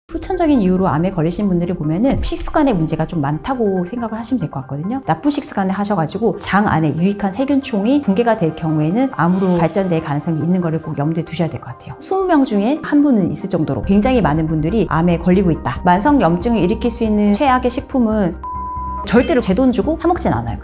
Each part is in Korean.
후천적인 이유로 암에 걸리신 분들을 보면은 식습관에 문제가 좀 많다고 생각을 하시면 될 것 같거든요. 나쁜 식습관을 하셔가지고 장 안에 유익한 세균총이 붕괴가 될 경우에는 암으로 발전될 가능성이 있는 거를 꼭 염두에 두셔야 될 것 같아요. 20명 중에 한 분은 있을 정도로 굉장히 많은 분들이 암에 걸리고 있다. 만성염증을 일으킬 수 있는 최악의 식품은 절대로 제 돈 주고 사 먹진 않아요.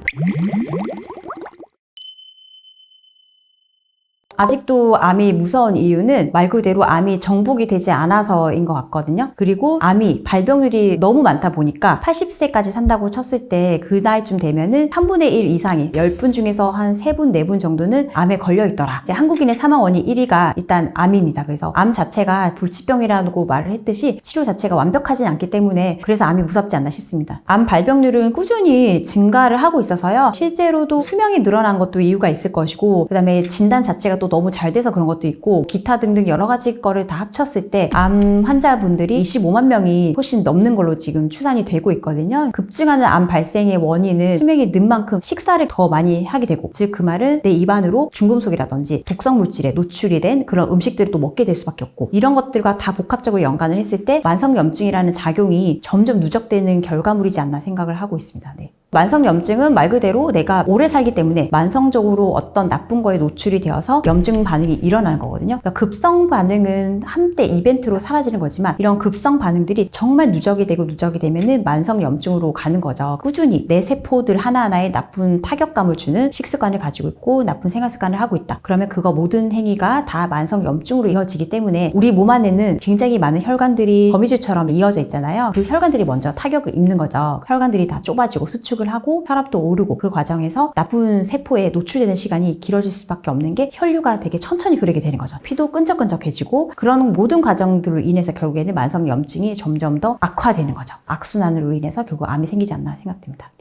아직도 암이 무서운 이유는 말 그대로 암이 정복이 되지 않아서인 것 같거든요. 그리고 암이 발병률이 너무 많다 보니까 80세까지 산다고 쳤을 때 그 나이쯤 되면은 3분의 1 이상이 10분 중에서 한 3분, 4분 정도는 암에 걸려 있더라. 이제 한국인의 사망 원인 1위가 일단 암입니다. 그래서 암 자체가 불치병이라고 말을 했듯이 치료 자체가 완벽하진 않기 때문에 그래서 암이 무섭지 않나 싶습니다. 암 발병률은 꾸준히 증가를 하고 있어서요. 실제로도 수명이 늘어난 것도 이유가 있을 것이고 그다음에 진단 자체가 또 너무 잘 돼서 그런 것도 있고 기타 등등 여러 가지 거를 다 합쳤을 때 암 환자분들이 25만 명이 훨씬 넘는 걸로 지금 추산이 되고 있거든요. 급증하는 암 발생의 원인은 수명이 는 만큼 식사를 더 많이 하게 되고 즉 그 말은 내 입안으로 중금속이라든지 독성 물질에 노출이 된 그런 음식들을 또 먹게 될 수밖에 없고 이런 것들과 다 복합적으로 연관을 했을 때 만성염증이라는 작용이 점점 누적되는 결과물이지 않나 생각을 하고 있습니다. 네. 만성염증은 말 그대로 내가 오래 살기 때문에 만성적으로 어떤 나쁜 거에 노출이 되어서 염증 반응이 일어나는 거거든요. 그러니까 급성 반응은 한때 이벤트로 사라지는 거지만 이런 급성 반응들이 정말 누적이 되고 누적이 되면은 만성염증으로 가는 거죠. 꾸준히 내 세포들 하나하나에 나쁜 타격감을 주는 식습관을 가지고 있고 나쁜 생활습관을 하고 있다. 그러면 그거 모든 행위가 다 만성염증으로 이어지기 때문에 우리 몸 안에는 굉장히 많은 혈관들이 거미줄처럼 이어져 있잖아요. 그 혈관들이 먼저 타격을 입는 거죠. 혈관들이 다 좁아지고 수축을 하고 혈압도 오르고 그 과정에서 나쁜 세포에 노출되는 시간이 길어질 수밖에 없는 게 혈류가 되게 천천히 흐르게 되는 거죠. 피도 끈적끈적해지고 그런 모든 과정들로 인해서 결국에는 만성염증이 점점 더 악화되는 거죠. 악순환으로 인해서 결국 암이 생기지 않나 생각됩니다.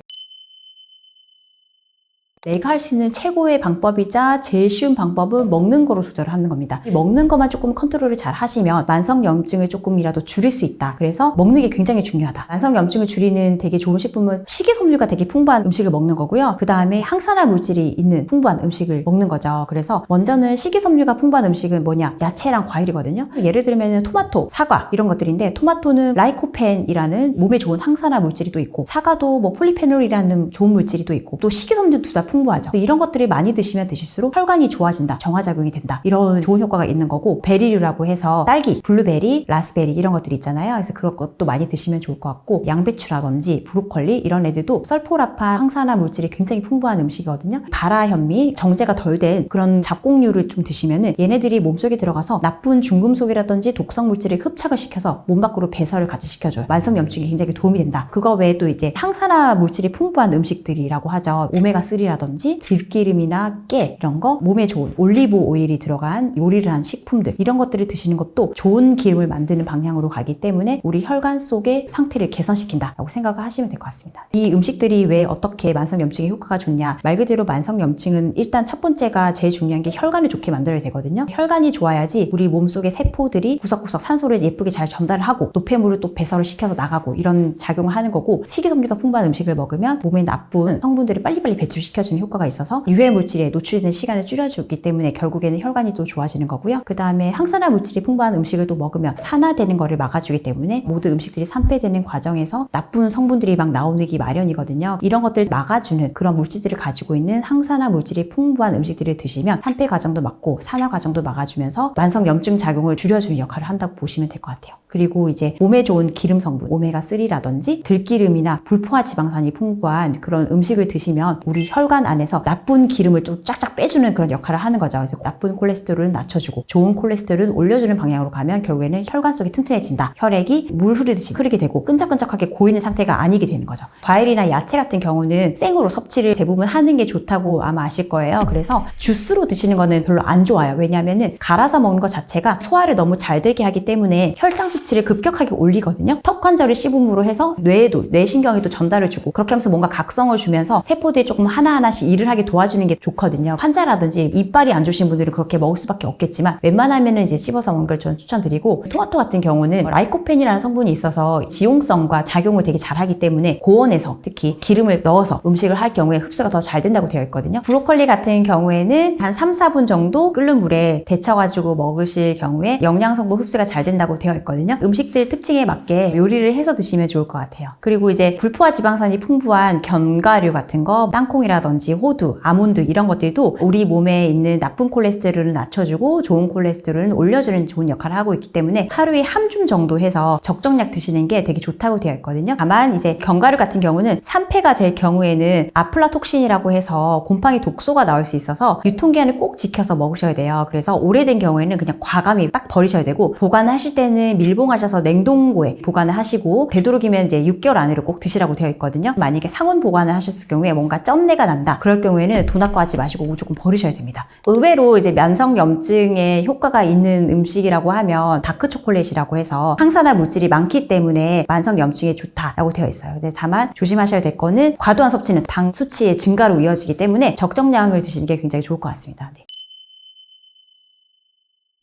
내가 할 수 있는 최고의 방법이자 제일 쉬운 방법은 먹는 거로 조절을 하는 겁니다. 먹는 것만 조금 컨트롤을 잘 하시면 만성염증을 조금이라도 줄일 수 있다. 그래서 먹는 게 굉장히 중요하다. 만성염증을 줄이는 되게 좋은 식품은 식이섬유가 되게 풍부한 음식을 먹는 거고요. 그 다음에 항산화 물질이 있는 풍부한 음식을 먹는 거죠. 그래서 먼저는 식이섬유가 풍부한 음식은 뭐냐? 야채랑 과일이거든요. 예를 들면 토마토, 사과 이런 것들인데 토마토는 라이코펜이라는 몸에 좋은 항산화 물질이 또 있고 사과도 뭐 폴리페놀이라는 좋은 물질이 또 있고 또 식이섬유 둘 다 풍부하죠. 이런 것들을 많이 드시면 드실수록 혈관이 좋아진다, 정화작용이 된다 이런 좋은 효과가 있는 거고 베리류라고 해서 딸기, 블루베리, 라스베리 이런 것들이 있잖아요. 그래서 그런 것도 많이 드시면 좋을 것 같고 양배추라든지 브로콜리 이런 애들도 설포라파 항산화 물질이 굉장히 풍부한 음식이거든요. 발화현미, 정제가 덜 된 그런 잡곡류를 좀 드시면은 얘네들이 몸속에 들어가서 나쁜 중금속이라든지 독성 물질을 흡착을 시켜서 몸 밖으로 배설을 같이 시켜줘요. 만성염증에 굉장히 도움이 된다. 그거 외에도 이제 항산화 물질이 풍부한 음식들이라고 하죠. 오메가3라든지 들기름이나 깨 이런 거 몸에 좋은 올리브 오일이 들어간 요리를 한 식품들 이런 것들을 드시는 것도 좋은 기름을 만드는 방향으로 가기 때문에 우리 혈관 속의 상태를 개선시킨다라고 생각을 하시면 될 것 같습니다. 이 음식들이 왜 어떻게 만성염증에 효과가 좋냐? 말 그대로 만성염증은 일단 첫 번째가 제일 중요한 게 혈관을 좋게 만들어야 되거든요. 혈관이 좋아야지 우리 몸속의 세포들이 구석구석 산소를 예쁘게 잘 전달을 하고 노폐물을 또 배설을 시켜서 나가고 이런 작용을 하는 거고 식이섬유가 풍부한 음식을 먹으면 몸에 나쁜 성분들을 빨리빨리 배출시켜주는 효과가 있어서 유해 물질에 노출되는 시간을 줄여주기 때문에 결국에는 혈관이 또 좋아지는 거고요. 그 다음에 항산화 물질이 풍부한 음식을 또 먹으면 산화되는 거를 막아주기 때문에 모든 음식들이 산패되는 과정에서 나쁜 성분들이 막 나오기 마련이거든요. 이런 것들 막아주는 그런 물질들을 가지고 있는 항산화 물질이 풍부한 음식들을 드시면 산패 과정도 막고 산화 과정도 막아주면서 만성염증 작용을 줄여주는 역할을 한다고 보시면 될 것 같아요. 그리고 이제 몸에 좋은 기름 성분 오메가3라든지 들기름이나 불포화 지방산이 풍부한 그런 음식을 드시면 우리 혈관 안에서 나쁜 기름을 좀 쫙쫙 빼주는 그런 역할을 하는 거죠. 그래서 나쁜 콜레스테롤은 낮춰주고 좋은 콜레스테롤은 올려주는 방향으로 가면 결국에는 혈관 속이 튼튼해진다. 혈액이 물 흐르듯이 흐르게 되고 끈적끈적하게 고이는 상태가 아니게 되는 거죠. 과일이나 야채 같은 경우는 생으로 섭취를 대부분 하는 게 좋다고 아마 아실 거예요. 그래서 주스로 드시는 거는 별로 안 좋아요. 왜냐하면은 갈아서 먹는 것 자체가 소화를 너무 잘 되게 하기 때문에 혈당 수치를 급격하게 올리거든요. 턱 관절을 씹음으로 해서 뇌에도 뇌신경에도 전달을 주고 그렇게 하면서 뭔가 각성을 주면서 세포들이 조금 하나하나 맛이 일을 하게 도와주는 게 좋거든요. 환자라든지 이빨이 안 좋으신 분들은 그렇게 먹을 수밖에 없겠지만 웬만하면은 이제 씹어서 먹는 걸 저는 추천드리고, 토마토 같은 경우는 라이코펜이라는 성분이 있어서 지용성과 작용을 되게 잘하기 때문에 고온에서 특히 기름을 넣어서 음식을 할 경우에 흡수가 더 잘 된다고 되어 있거든요. 브로콜리 같은 경우에는 한 3, 4분 정도 끓는 물에 데쳐가지고 먹으실 경우에 영양성분 흡수가 잘 된다고 되어 있거든요. 음식들 특징에 맞게 요리를 해서 드시면 좋을 것 같아요. 그리고 이제 불포화 지방산이 풍부한 견과류 같은 거, 땅콩이라든지 호두, 아몬드 이런 것들도 우리 몸에 있는 나쁜 콜레스테롤을 낮춰주고 좋은 콜레스테롤을 올려주는 좋은 역할을 하고 있기 때문에 하루에 한 줌 정도 해서 적정량 드시는 게 되게 좋다고 되어 있거든요. 다만 이제 견과류 같은 경우는 산패가 될 경우에는 아플라톡신이라고 해서 곰팡이 독소가 나올 수 있어서 유통기한을 꼭 지켜서 먹으셔야 돼요. 그래서 오래된 경우에는 그냥 과감히 딱 버리셔야 되고, 보관하실 때는 밀봉하셔서 냉동고에 보관을 하시고 되도록이면 이제 6개월 안으로 꼭 드시라고 되어 있거든요. 만약에 상온 보관을 하셨을 경우에 뭔가 쩐내가 난다, 그럴 경우에는 돈 아까워 하지 마시고 무조건 버리셔야 됩니다. 의외로 이제 만성염증에 효과가 있는 음식이라고 하면 다크 초콜릿이라고 해서 항산화 물질이 많기 때문에 만성염증에 좋다라고 되어 있어요. 근데 다만 조심하셔야 될 거는 과도한 섭취는 당 수치의 증가로 이어지기 때문에 적정량을 드시는 게 굉장히 좋을 것 같습니다. 네.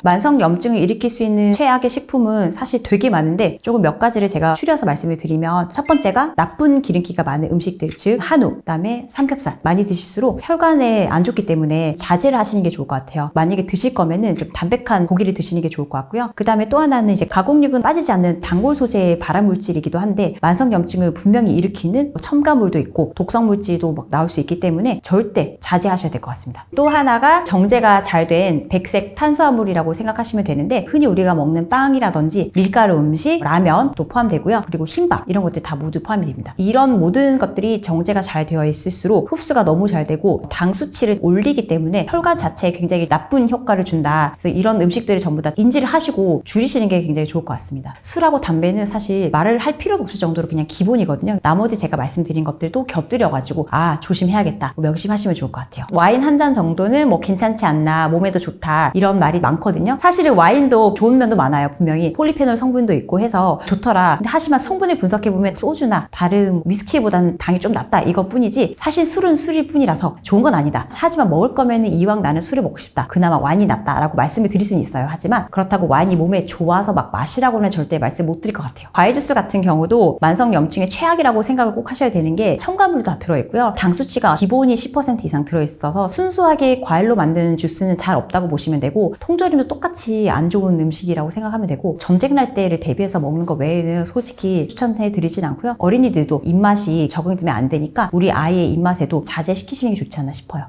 만성염증을 일으킬 수 있는 최악의 식품은 사실 되게 많은데 조금 몇 가지를 제가 추려서 말씀을 드리면, 첫 번째가 나쁜 기름기가 많은 음식들, 즉 한우, 그다음에 삼겹살 많이 드실수록 혈관에 안 좋기 때문에 자제를 하시는 게 좋을 것 같아요. 만약에 드실 거면은 좀 담백한 고기를 드시는 게 좋을 것 같고요. 그 다음에 또 하나는 이제 가공육은 빠지지 않는 단골 소재의 발암물질이기도 한데 만성염증을 분명히 일으키는 첨가물도 있고 독성물질도 막 나올 수 있기 때문에 절대 자제하셔야 될 것 같습니다. 또 하나가 정제가 잘 된 백색 탄수화물이라고 생각하시면 되는데, 흔히 우리가 먹는 빵이라든지 밀가루 음식, 라면 또 포함되고요. 그리고 흰밥 이런 것들 다 모두 포함이 됩니다. 이런 모든 것들이 정제가 잘 되어 있을수록 흡수가 너무 잘 되고 당 수치를 올리기 때문에 혈관 자체에 굉장히 나쁜 효과를 준다. 그래서 이런 음식들을 전부 다 인지를 하시고 줄이시는 게 굉장히 좋을 것 같습니다. 술하고 담배는 사실 말을 할 필요도 없을 정도로 그냥 기본이거든요. 나머지 제가 말씀드린 것들도 곁들여가지고 조심해야겠다, 명심하시면 좋을 것 같아요. 와인 한 잔 정도는 뭐 괜찮지 않나, 몸에도 좋다 이런 말이 많거든요. 사실은 와인도 좋은 면도 많아요. 분명히 폴리페놀 성분도 있고 해서 좋더라. 근데 하지만 성분을 분석해보면 소주나 다른 위스키보다는 당이 좀 낮다 이것뿐이지, 사실 술은 술일 뿐이라서 좋은 건 아니다. 하지만 먹을 거면 이왕 나는 술을 먹고 싶다, 그나마 와인이 낫다 라고 말씀을 드릴 수는 있어요. 하지만 그렇다고 와인이 몸에 좋아서 막 마시라고는 절대 말씀 못 드릴 것 같아요. 과일 주스 같은 경우도 만성염증의 최악이라고 생각을 꼭 하셔야 되는 게, 첨가물도 다 들어있고요. 당 수치가 기본이 10% 이상 들어있어서 순수하게 과일로 만든 주스는 잘 없다고 보시면 되고, 통조림도 똑같이 안 좋은 음식이라고 생각하면 되고, 전쟁 날 때를 대비해서 먹는 거 외에는 솔직히 추천해 드리진 않고요. 어린이들도 입맛이 적응되면 안 되니까 우리 아이의 입맛에도 자제시키시는 게 좋지 않나 싶어요.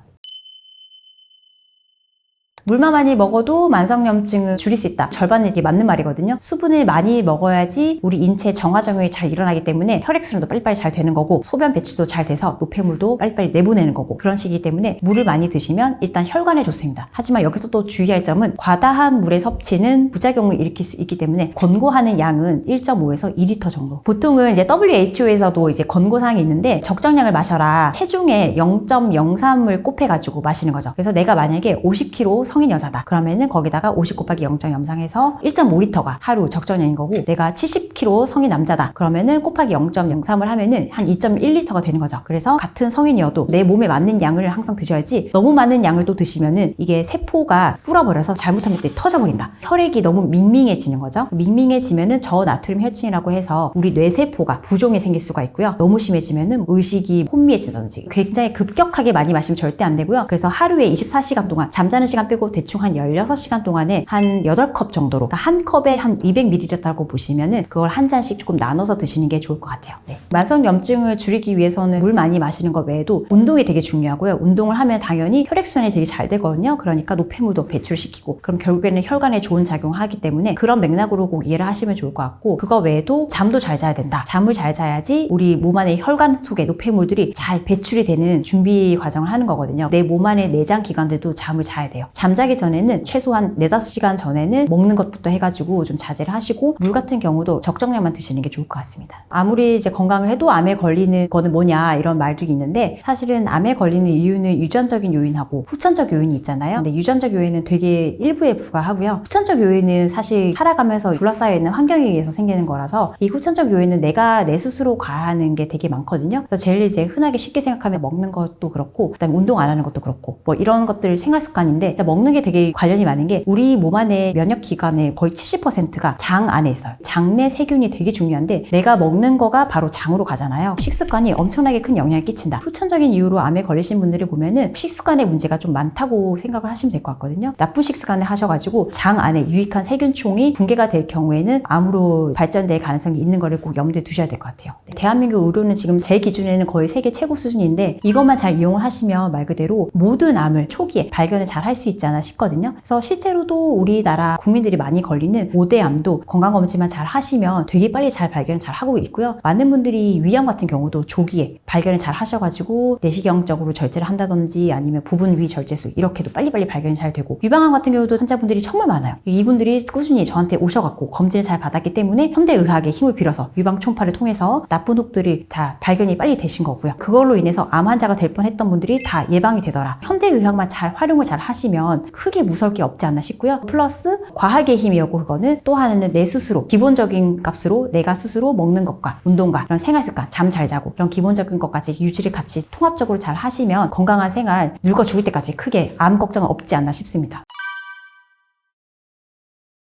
물만 많이 먹어도 만성염증을 줄일 수 있다. 절반은 이게 맞는 말이거든요. 수분을 많이 먹어야지 우리 인체 정화작용이 잘 일어나기 때문에 혈액순환도 빨리빨리 잘 되는 거고, 소변 배출도 잘 돼서 노폐물도 빨리빨리 내보내는 거고, 그런 식이기 때문에 물을 많이 드시면 일단 혈관에 좋습니다. 하지만 여기서 또 주의할 점은, 과다한 물의 섭취는 부작용을 일으킬 수 있기 때문에 권고하는 양은 1.5에서 2리터 정도. 보통은 이제 WHO에서도 이제 권고사항이 있는데, 적정량을 마셔라. 체중에 0.03을 곱해가지고 마시는 거죠. 그래서 내가 만약에 50kg 성인 여자다 그러면은 거기다가 50 곱하기 0.03해서 1.5리터가 하루 적정량인 거고, 내가 70kg 성인 남자다 그러면은 곱하기 0.03을 하면은 한 2.1리터가 되는 거죠. 그래서 같은 성인이어도 내 몸에 맞는 양을 항상 드셔야지, 너무 많은 양을 또 드시면은 이게 세포가 불어버려서 잘못하면 터져버린다. 혈액이 너무 밍밍해지는 거죠. 밍밍해지면은 저나트륨 혈증이라고 해서 우리 뇌세포가 부종이 생길 수가 있고요. 너무 심해지면은 의식이 혼미해지든지, 굉장히 급격하게 많이 마시면 절대 안 되고요. 그래서 하루에 24시간 동안 잠자는 시간 빼고 대충 한 16시간 동안에 한 8컵 정도로, 그러니까 한 컵에 한 200ml라고 보시면은 그걸 한 잔씩 조금 나눠서 드시는 게 좋을 것 같아요. 네. 만성염증을 줄이기 위해서는 물 많이 마시는 것 외에도 운동이 되게 중요하고요. 운동을 하면 당연히 혈액순환이 되게 잘 되거든요. 그러니까 노폐물도 배출시키고, 그럼 결국에는 혈관에 좋은 작용을 하기 때문에 그런 맥락으로 꼭 이해를 하시면 좋을 것 같고, 그거 외에도 잠도 잘 자야 된다. 잠을 잘 자야지 우리 몸 안의 혈관 속의 노폐물들이 잘 배출이 되는 준비 과정을 하는 거거든요. 내 몸 안의 내장 기관들도 잠을 자야 돼요. 잠 잠자기 전에는 최소한 4-5시간 전에는 먹는 것부터 해가지고 좀 자제를 하시고 물 같은 경우도 적정량만 드시는 게 좋을 것 같습니다. 아무리 이제 건강을 해도 암에 걸리는 거는 뭐냐 이런 말들이 있는데 사실은 암에 걸리는 이유는 유전적인 요인하고 후천적 요인이 있잖아요. 근데 유전적 요인은 되게 일부에 불과하고요. 후천적 요인은 사실 살아가면서 둘러싸여 있는 환경에 의해서 생기는 거라서 이 후천적 요인은 내가 내 스스로 과하는 게 되게 많거든요. 그래서 제일 이제 흔하게 쉽게 생각하면 먹는 것도 그렇고 그다음에 운동 안 하는 것도 그렇고 뭐 이런 것들 생활 습관인데 먹는 게 되게 관련이 많은 게 우리 몸 안에 면역 기관의 거의 70%가 장 안에 있어요. 장내 세균이 되게 중요한데 내가 먹는 거가 바로 장으로 가잖아요. 식습관이 엄청나게 큰 영향을 끼친다. 후천적인 이유로 암에 걸리신 분들을 보면은 식습관의 문제가 좀 많다고 생각을 하시면 될 것 같거든요. 나쁜 식습관을 하셔가지고 장 안에 유익한 세균총이 붕괴가 될 경우에는 암으로 발전될 가능성이 있는 거를 꼭 염두에 두셔야 될 것 같아요. 대한민국 의료는 지금 제 기준에는 거의 세계 최고 수준인데 이것만 잘 이용을 하시면 말 그대로 모든 암을 초기에 발견을 잘 할 수 있지 않나 싶거든요. 그래서 실제로도 우리나라 국민들이 많이 걸리는 5대 암도 건강검진만 잘 하시면 되게 빨리 잘 발견을 잘 하고 있고요. 많은 분들이 위암 같은 경우도 조기에 발견을 잘 하셔가지고 내시경적으로 절제를 한다든지 아니면 부분 위 절제술 이렇게도 빨리빨리 발견이 잘 되고 유방암 같은 경우도 환자분들이 정말 많아요. 이분들이 꾸준히 저한테 오셔갖고 검진을 잘 받았기 때문에 현대의학의 힘을 빌어서 유방 초음파를 통해서 나쁜 혹들이 다 발견이 빨리 되신 거고요. 그걸로 인해서 암 환자가 될 뻔했던 분들이 다 예방이 되더라. 현대의학만 잘 활용을 잘 하시면 크게 무서울 게 없지 않나 싶고요. 플러스 과학의 힘이었고 그거는 또 하나는 내 스스로 기본적인 값으로 내가 스스로 먹는 것과 운동과 이런 생활습관, 잠 잘 자고 이런 기본적인 것까지 유지를 같이 통합적으로 잘 하시면 건강한 생활 늙어 죽을 때까지 크게 암 걱정은 없지 않나 싶습니다.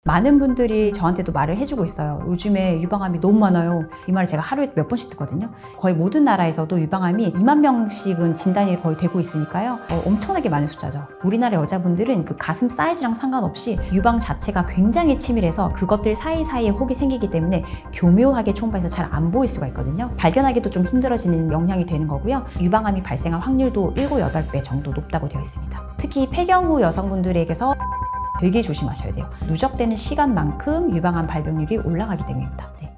많은 분들이 저한테도 말을 해주고 있어요. 요즘에 유방암이 너무 많아요. 이 말을 제가 하루에 몇 번씩 듣거든요. 거의 모든 나라에서도 유방암이 2만 명씩은 진단이 거의 되고 있으니까요. 엄청나게 많은 숫자죠. 우리나라 여자분들은 그 가슴 사이즈랑 상관없이 유방 자체가 굉장히 치밀해서 그것들 사이사이에 혹이 생기기 때문에 교묘하게 초음파에서 잘 안 보일 수가 있거든요. 발견하기도 좀 힘들어지는 영향이 되는 거고요. 유방암이 발생할 확률도 7, 8배 정도 높다고 되어 있습니다. 특히 폐경 후 여성분들에게서 되게 조심하셔야 돼요. 누적되는 시간만큼 유방암 발병률이 올라가기 때문입니다. 네.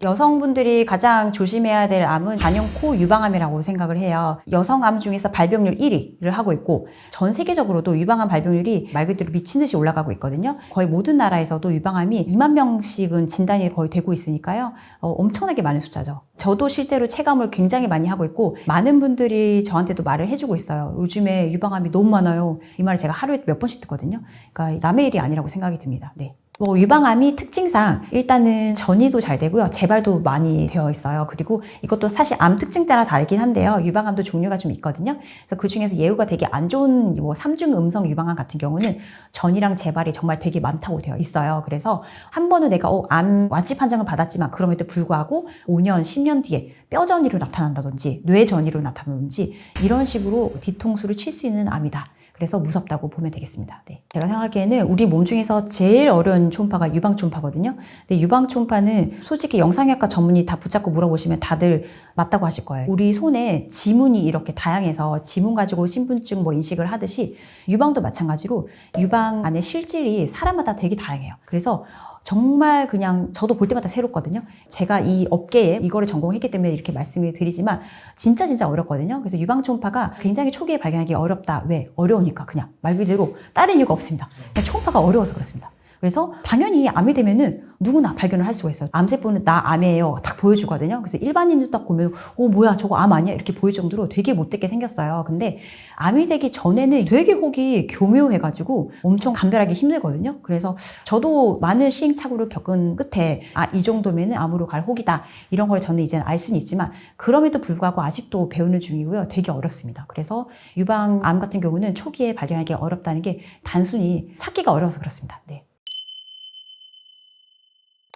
여성분들이 가장 조심해야 될 암은 단연코 유방암이라고 생각을 해요. 여성암 중에서 발병률 1위를 하고 있고 전 세계적으로도 유방암 발병률이 말 그대로 미친 듯이 올라가고 있거든요. 거의 모든 나라에서도 유방암이 2만 명씩은 진단이 거의 되고 있으니까요. 엄청나게 많은 숫자죠. 저도 실제로 체감을 굉장히 많이 하고 있고 많은 분들이 저한테도 말을 해주고 있어요. 요즘에 유방암이 너무 많아요. 이 말을 제가 하루에 몇 번씩 듣거든요. 그러니까 남의 일이 아니라고 생각이 듭니다. 네. 유방암이 특징상 일단은 전이도 잘 되고요. 재발도 많이 되어 있어요. 그리고 이것도 사실 암 특징 따라 다르긴 한데요. 유방암도 종류가 좀 있거든요. 그래서 그 중에서 예후가 되게 안 좋은 3중 음성 유방암 같은 경우는 전이랑 재발이 정말 되게 많다고 되어 있어요. 그래서 한 번은 내가 암 완치 판정을 받았지만 그럼에도 불구하고 5년, 10년 뒤에 뼈전이로 나타난다든지 뇌전이로 나타난다든지 이런 식으로 뒤통수를 칠 수 있는 암이다. 그래서 무섭다고 보면 되겠습니다. 네. 제가 생각하기에는 우리 몸 중에서 제일 어려운 초음파가 유방 초음파거든요. 근데 유방 초음파는 솔직히 영상의학과 전문의 다 붙잡고 물어보시면 다들 맞다고 하실 거예요. 우리 손에 지문이 이렇게 다양해서 지문 가지고 신분증 인식을 하듯이 유방도 마찬가지로 유방 안에 실질이 사람마다 되게 다양해요. 그래서 정말 그냥 저도 볼 때마다 새롭거든요. 제가 이 업계에 이거를 전공했기 때문에 이렇게 말씀을 드리지만 진짜 어렵거든요. 그래서 유방 초음파가 굉장히 초기에 발견하기 어렵다. 왜? 어려우니까 그냥 말 그대로 다른 이유가 없습니다. 그냥 초음파가 어려워서 그렇습니다. 그래서 당연히 암이 되면은 누구나 발견을 할 수가 있어요. 암세포는 나 암이에요. 딱 보여주거든요. 그래서 일반인도 딱 보면 뭐야 저거 암 아니야? 이렇게 보일 정도로 되게 못되게 생겼어요. 근데 암이 되기 전에는 되게 혹이 교묘해가지고 엄청 감별하기 힘들거든요. 그래서 저도 많은 시행착오를 겪은 끝에 이 정도면은 암으로 갈 혹이다. 이런 걸 저는 이제는 알 수는 있지만 그럼에도 불구하고 아직도 배우는 중이고요. 되게 어렵습니다. 그래서 유방암 같은 경우는 초기에 발견하기 어렵다는 게 단순히 찾기가 어려워서 그렇습니다. 네.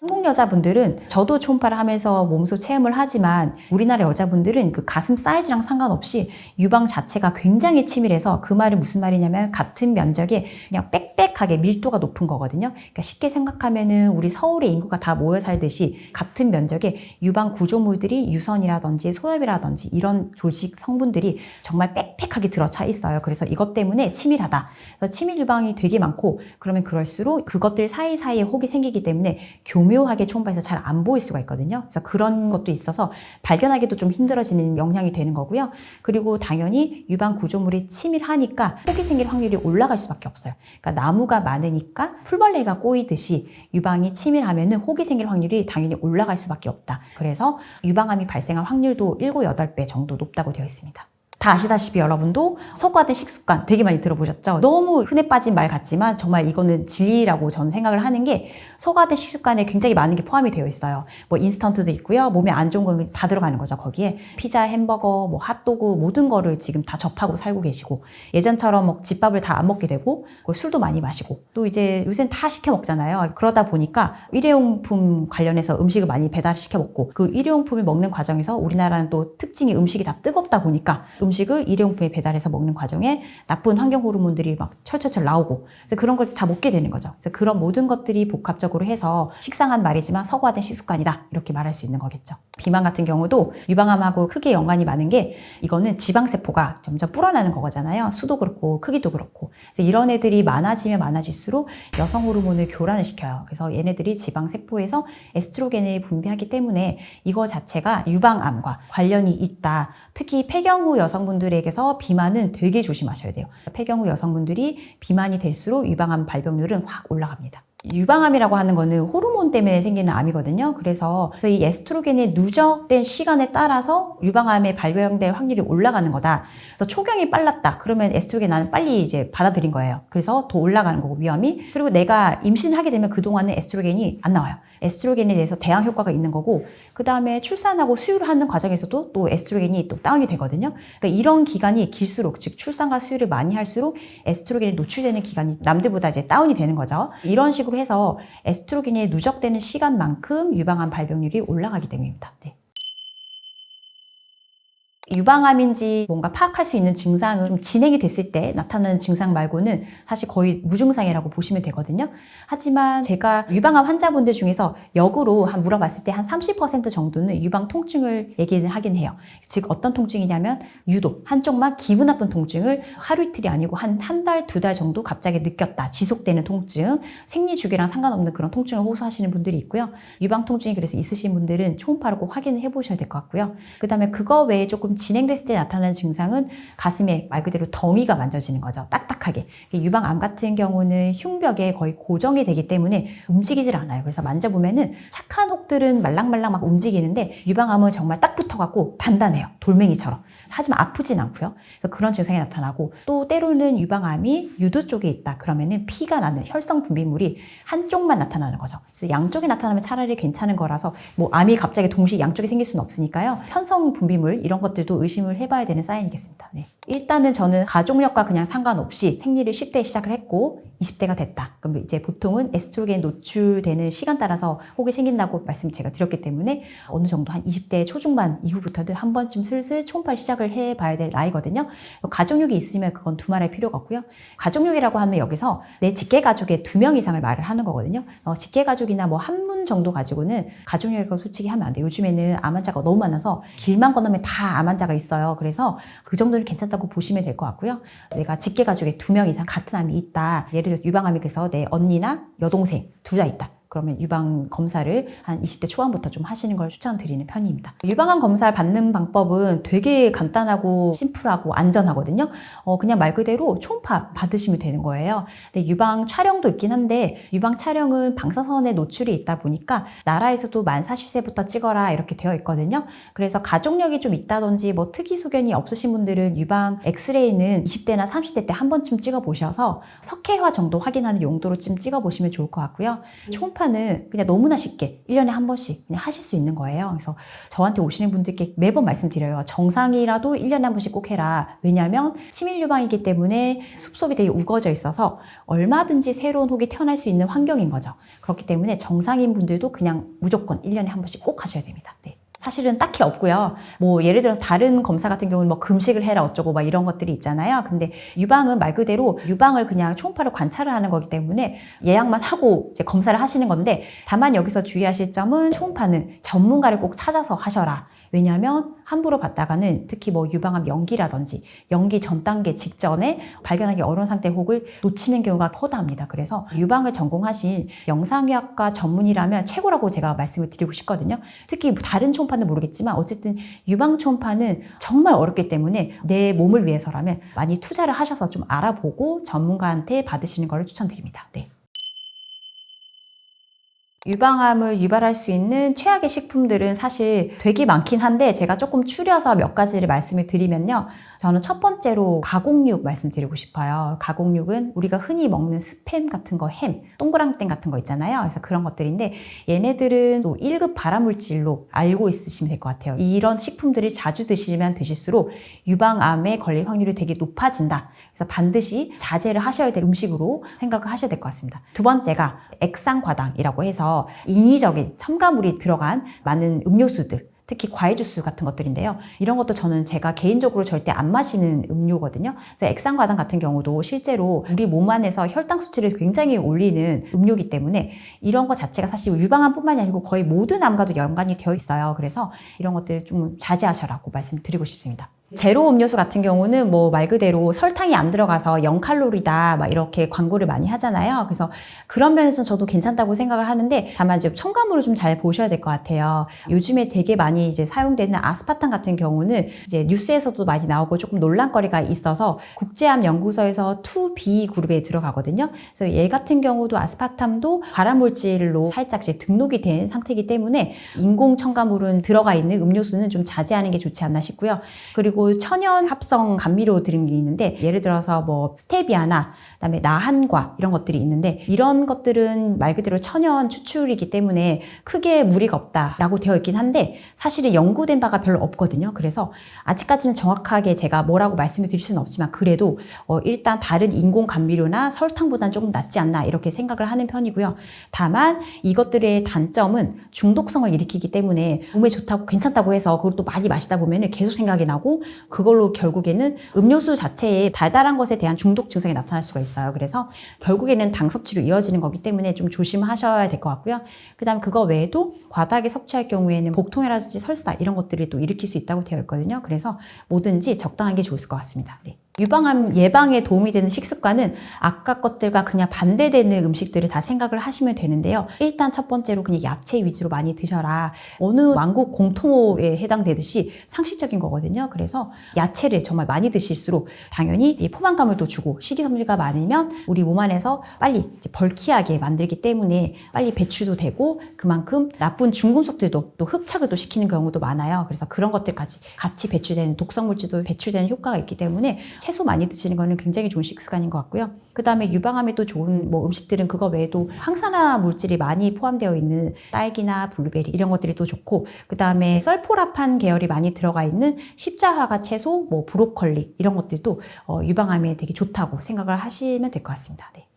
한국 여자분들은 저도 초음파를 하면서 몸소 체험을 하지만 우리나라 여자분들은 그 가슴 사이즈랑 상관없이 유방 자체가 굉장히 치밀해서 그 말은 무슨 말이냐면 같은 면적에 그냥 빽 빽빽하게 밀도가 높은 거거든요. 그러니까 쉽게 생각하면은 우리 서울의 인구가 다 모여 살듯이 같은 면적에 유방 구조물들이 유선이라든지 소엽이라든지 이런 조직 성분들이 정말 빽빽하게 들어차 있어요. 그래서 이것 때문에 치밀하다. 그래서 치밀 유방이 되게 많고 그러면 그럴수록 그것들 사이사이에 혹이 생기기 때문에 교묘하게 초음파에서 잘 안 보일 수가 있거든요. 그래서 그런 것도 있어서 발견하기도 좀 힘들어지는 영향이 되는 거고요. 그리고 당연히 유방 구조물이 치밀하니까 혹이 생길 확률이 올라갈 수밖에 없어요. 그러니까 나무가 많으니까 풀벌레가 꼬이듯이 유방이 치밀하면은 혹이 생길 확률이 당연히 올라갈 수밖에 없다. 그래서 유방암이 발생할 확률도 7, 8배 정도 높다고 되어 있습니다. 다 아시다시피 여러분도 소과된 식습관 되게 많이 들어보셨죠? 너무 흔해 빠진 말 같지만 정말 이거는 진리라고 저는 생각을 하는 게 소과된 식습관에 굉장히 많은 게 포함이 되어 있어요. 뭐 인스턴트도 있고요. 몸에 안 좋은 거 다 들어가는 거죠. 거기에 피자, 햄버거, 뭐 핫도그 모든 거를 지금 다 접하고 살고 계시고 예전처럼 뭐 집밥을 다 안 먹게 되고 술도 많이 마시고 또 이제 요새는 다 시켜 먹잖아요. 그러다 보니까 일회용품 관련해서 음식을 많이 배달시켜 먹고 그 일회용품을 먹는 과정에서 우리나라는 또 특징이 음식이 다 뜨겁다 보니까 음식을 일회용품에 배달해서 먹는 과정에 나쁜 환경 호르몬들이 막 철철철 나오고 그래서 그런 걸 다 먹게 되는 거죠. 그래서 그런 모든 것들이 복합적으로 해서 식상한 말이지만 서구화된 식습관이다 이렇게 말할 수 있는 거겠죠. 비만 같은 경우도 유방암하고 크게 연관이 많은 게 이거는 지방세포가 점점 불어나는 거잖아요. 수도 그렇고 크기도 그렇고 그래서 이런 애들이 많아지면 많아질수록 여성 호르몬을 교란을 시켜요. 그래서 얘네들이 지방세포에서 에스트로겐을 분비하기 때문에 이거 자체가 유방암과 관련이 있다. 특히 폐경 후 여성분들에게서 비만은 되게 조심하셔야 돼요. 폐경 후 여성분들이 비만이 될수록 유방암 발병률은 확 올라갑니다. 유방암이라고 하는 거는 호르몬 때문에 생기는 암이거든요. 그래서 이 에스트로겐의 누적된 시간에 따라서 유방암에 발병될 확률이 올라가는 거다. 그래서 초경이 빨랐다. 그러면 에스트로겐 나는 빨리 이제 받아들인 거예요. 그래서 더 올라가는 거고 위험이. 그리고 내가 임신을 하게 되면 그동안은 에스트로겐이 안 나와요. 에스트로겐에 대해서 대항 효과가 있는 거고 그 다음에 출산하고 수유를 하는 과정에서도 또 에스트로겐이 또 다운이 되거든요. 그러니까 이런 기간이 길수록 즉 출산과 수유를 많이 할수록 에스트로겐에 노출되는 기간이 남들보다 이제 다운이 되는 거죠. 이런 식으로 해서 에스트로겐이 누적되는 시간만큼 유방암 발병률이 올라가기 때문입니다. 네. 유방암인지 뭔가 파악할 수 있는 증상은 좀 진행이 됐을 때 나타나는 증상 말고는 사실 거의 무증상이라고 보시면 되거든요. 하지만 제가 유방암 환자분들 중에서 역으로 한 물어봤을 때 한 30% 정도는 유방 통증을 얘기를 하긴 해요. 즉 어떤 통증이냐면 유독 한쪽만 기분 나쁜 통증을 하루 이틀이 아니고 한 달, 2달 정도 갑자기 느꼈다. 지속되는 통증, 생리 주기랑 상관없는 그런 통증을 호소하시는 분들이 있고요. 유방 통증이 그래서 있으신 분들은 초음파로 꼭 확인을 해보셔야 될 것 같고요. 그 다음에 그거 외에 조금 진행됐을 때 나타나는 증상은 가슴에 말 그대로 덩이가 만져지는 거죠. 딱딱하게. 유방암 같은 경우는 흉벽에 거의 고정이 되기 때문에 움직이질 않아요. 그래서 만져보면은 착한 혹들은 말랑말랑 막 움직이는데 유방암은 정말 딱 붙어갖고 단단해요. 돌멩이처럼. 하지만 아프진 않고요. 그래서 그런 증상이 나타나고 또 때로는 유방암이 유두 쪽에 있다. 그러면은 피가 나는 혈성 분비물이 한쪽만 나타나는 거죠. 그래서 양쪽이 나타나면 차라리 괜찮은 거라서 뭐 암이 갑자기 동시에 양쪽이 생길 수는 없으니까요. 편성 분비물 이런 것들도 의심을 해봐야 되는 사인이겠습니다. 네. 일단은 저는 가족력과 그냥 상관없이 생리를 10대에 시작을 했고 20대가 됐다. 그럼 이제 보통은 에스트로겐 노출되는 시간 따라서 혹이 생긴다고 말씀 제가 드렸기 때문에 어느 정도 한 20대 초중반 이후부터는 한 번쯤 슬슬 초음파를 시작을 해봐야 될 나이거든요. 가족력이 있으면 그건 두말할 필요가 없고요. 가족력이라고 하면 여기서 내 직계가족의 2명 이상을 말을 하는 거거든요. 직계가족이나 뭐 한 분 정도 가지고는 가족력이라고 솔직히 하면 안 돼요. 요즘에는 암 환자가 너무 많아서 길만 건너면 다 암 환자가 있어요. 그래서 그 정도는 괜찮다고 보시면 될 것 같고요. 내가 직계가족에 2명 이상 같은 암이 있다. 예를 들어서 유방암이 그래서 내 언니나 여동생 둘 다 있다. 그러면 유방 검사를 한 20대 초반부터 좀 하시는 걸 추천드리는 편입니다. 유방암 검사를 받는 방법은 되게 간단하고 심플하고 안전하거든요. 그냥 말 그대로 초음파 받으시면 되는 거예요. 근데 유방 촬영도 있긴 한데 유방 촬영은 방사선에 노출이 있다 보니까 나라에서도 만 40세부터 찍어라 이렇게 되어 있거든요. 그래서 가족력이 좀 있다든지 뭐 특이 소견이 없으신 분들은 유방 엑스레이는 20대나 30대 때 한 번쯤 찍어보셔서 석회화 정도 확인하는 용도로 좀 찍어보시면 좋을 것 같고요. 초음파는 그냥 너무나 쉽게 1년에 한 번씩 그냥 하실 수 있는 거예요. 그래서 저한테 오시는 분들께 매번 말씀드려요. 정상이라도 1년에 한 번씩 꼭 해라. 왜냐하면 치밀 유방이기 때문에 숲속이 되게 우거져 있어서 얼마든지 새로운 혹이 태어날 수 있는 환경인 거죠. 그렇기 때문에 정상인 분들도 그냥 무조건 1년에 한 번씩 꼭 하셔야 됩니다. 네. 사실은 딱히 없고요. 뭐 예를 들어서 다른 검사 같은 경우는 뭐 금식을 해라 어쩌고 막 이런 것들이 있잖아요. 근데 유방은 말 그대로 유방을 그냥 초음파로 관찰을 하는 거기 때문에 예약만 하고 이제 검사를 하시는 건데, 다만 여기서 주의하실 점은 초음파는 전문가를 꼭 찾아서 하셔라. 왜냐하면 함부로 봤다가는 특히 뭐 유방암 연기라든지 연기 전 단계 직전에 발견하기 어려운 상태 혹을 놓치는 경우가 허다합니다. 그래서 유방을 전공하신 영상의학과 전문이라면 최고라고 제가 말씀을 드리고 싶거든요. 특히 다른 초음파는 모르겠지만 어쨌든 유방 초음파는 정말 어렵기 때문에 내 몸을 위해서라면 많이 투자를 하셔서 좀 알아보고 전문가한테 받으시는 것을 추천드립니다. 네. 유방암을 유발할 수 있는 최악의 식품들은 사실 되게 많긴 한데 제가 조금 추려서 몇 가지를 말씀을 드리면요. 저는 첫 번째로 가공육 말씀드리고 싶어요. 가공육은 우리가 흔히 먹는 스팸 같은 거, 햄, 동그랑땡 같은 거 있잖아요. 그래서 그런 것들인데 얘네들은 또 1급 발암물질로 알고 있으시면 될 것 같아요. 이런 식품들을 자주 드시면 드실수록 유방암에 걸릴 확률이 되게 높아진다. 그래서 반드시 자제를 하셔야 될 음식으로 생각을 하셔야 될 것 같습니다. 두 번째가 액상과당이라고 해서 인위적인 첨가물이 들어간 많은 음료수들, 특히 과일 주스 같은 것들인데요. 이런 것도 저는 제가 개인적으로 절대 안 마시는 음료거든요. 그래서 액상과당 같은 경우도 실제로 우리 몸 안에서 혈당 수치를 굉장히 올리는 음료이기 때문에 이런 것 자체가 사실 유방암뿐만이 아니고 거의 모든 암과도 연관이 되어 있어요. 그래서 이런 것들을 좀 자제하셔라고 말씀드리고 싶습니다. 제로 음료수 같은 경우는 뭐 말 그대로 설탕이 안 들어가서 0칼로리다 막 이렇게 광고를 많이 하잖아요. 그래서 그런 면에서는 저도 괜찮다고 생각을 하는데 다만 이제 첨가물을 좀 잘 보셔야 될 것 같아요. 요즘에 되게 많이 이제 사용되는 아스파탐 같은 경우는 이제 뉴스에서도 많이 나오고 조금 논란거리가 있어서 국제암 연구소에서 2B 그룹에 들어가거든요. 그래서 얘 같은 경우도 아스파탐도 발암물질로 살짝씩 등록이 된 상태이기 때문에 인공 첨가물은 들어가 있는 음료수는 좀 자제하는 게 좋지 않나 싶고요. 그리고 천연 합성 감미료들이 있는데 예를 들어서 뭐 스테비아나 그다음에 나한과 이런 것들이 있는데 이런 것들은 말 그대로 천연 추출이기 때문에 크게 무리가 없다라고 되어 있긴 한데 사실은 연구된 바가 별로 없거든요. 그래서 아직까지는 정확하게 제가 뭐라고 말씀을 드릴 수는 없지만 그래도 일단 다른 인공 감미료나 설탕보다는 조금 낫지 않나 이렇게 생각을 하는 편이고요. 다만 이것들의 단점은 중독성을 일으키기 때문에 몸에 좋다고 괜찮다고 해서 그걸 또 많이 마시다 보면 계속 생각이 나고 그걸로 결국에는 음료수 자체에 달달한 것에 대한 중독 증상이 나타날 수가 있어요. 그래서 결국에는 당 섭취로 이어지는 거기 때문에 좀 조심하셔야 될 것 같고요. 그 다음 그거 외에도 과다하게 섭취할 경우에는 복통이라든지 설사 이런 것들이 또 일으킬 수 있다고 되어 있거든요. 그래서 뭐든지 적당한 게 좋을 것 같습니다. 네. 유방암 예방에 도움이 되는 식습관은 아까 것들과 그냥 반대되는 음식들을 다 생각을 하시면 되는데요. 일단 첫 번째로 그냥 야채 위주로 많이 드셔라. 어느 왕국 공통어에 해당되듯이 상식적인 거거든요. 그래서 야채를 정말 많이 드실수록 당연히 이 포만감을 주고 식이섬유가 많으면 우리 몸 안에서 빨리 이제 벌키하게 만들기 때문에 빨리 배출도 되고 그만큼 나쁜 중금속들도 또 흡착을 또 시키는 경우도 많아요. 그래서 그런 것들까지 같이 배출되는 독성물질도 배출되는 효과가 있기 때문에 채소 많이 드시는 거는 굉장히 좋은 식습관인 것 같고요. 그 다음에 유방암에 또 좋은 뭐 음식들은 그거 외에도 항산화 물질이 많이 포함되어 있는 딸기나 블루베리 이런 것들이 또 좋고 그 다음에 썰포라판 계열이 많이 들어가 있는 십자화과 채소, 뭐 브로콜리 이런 것들도 유방암에 되게 좋다고 생각을 하시면 될 것 같습니다. 네.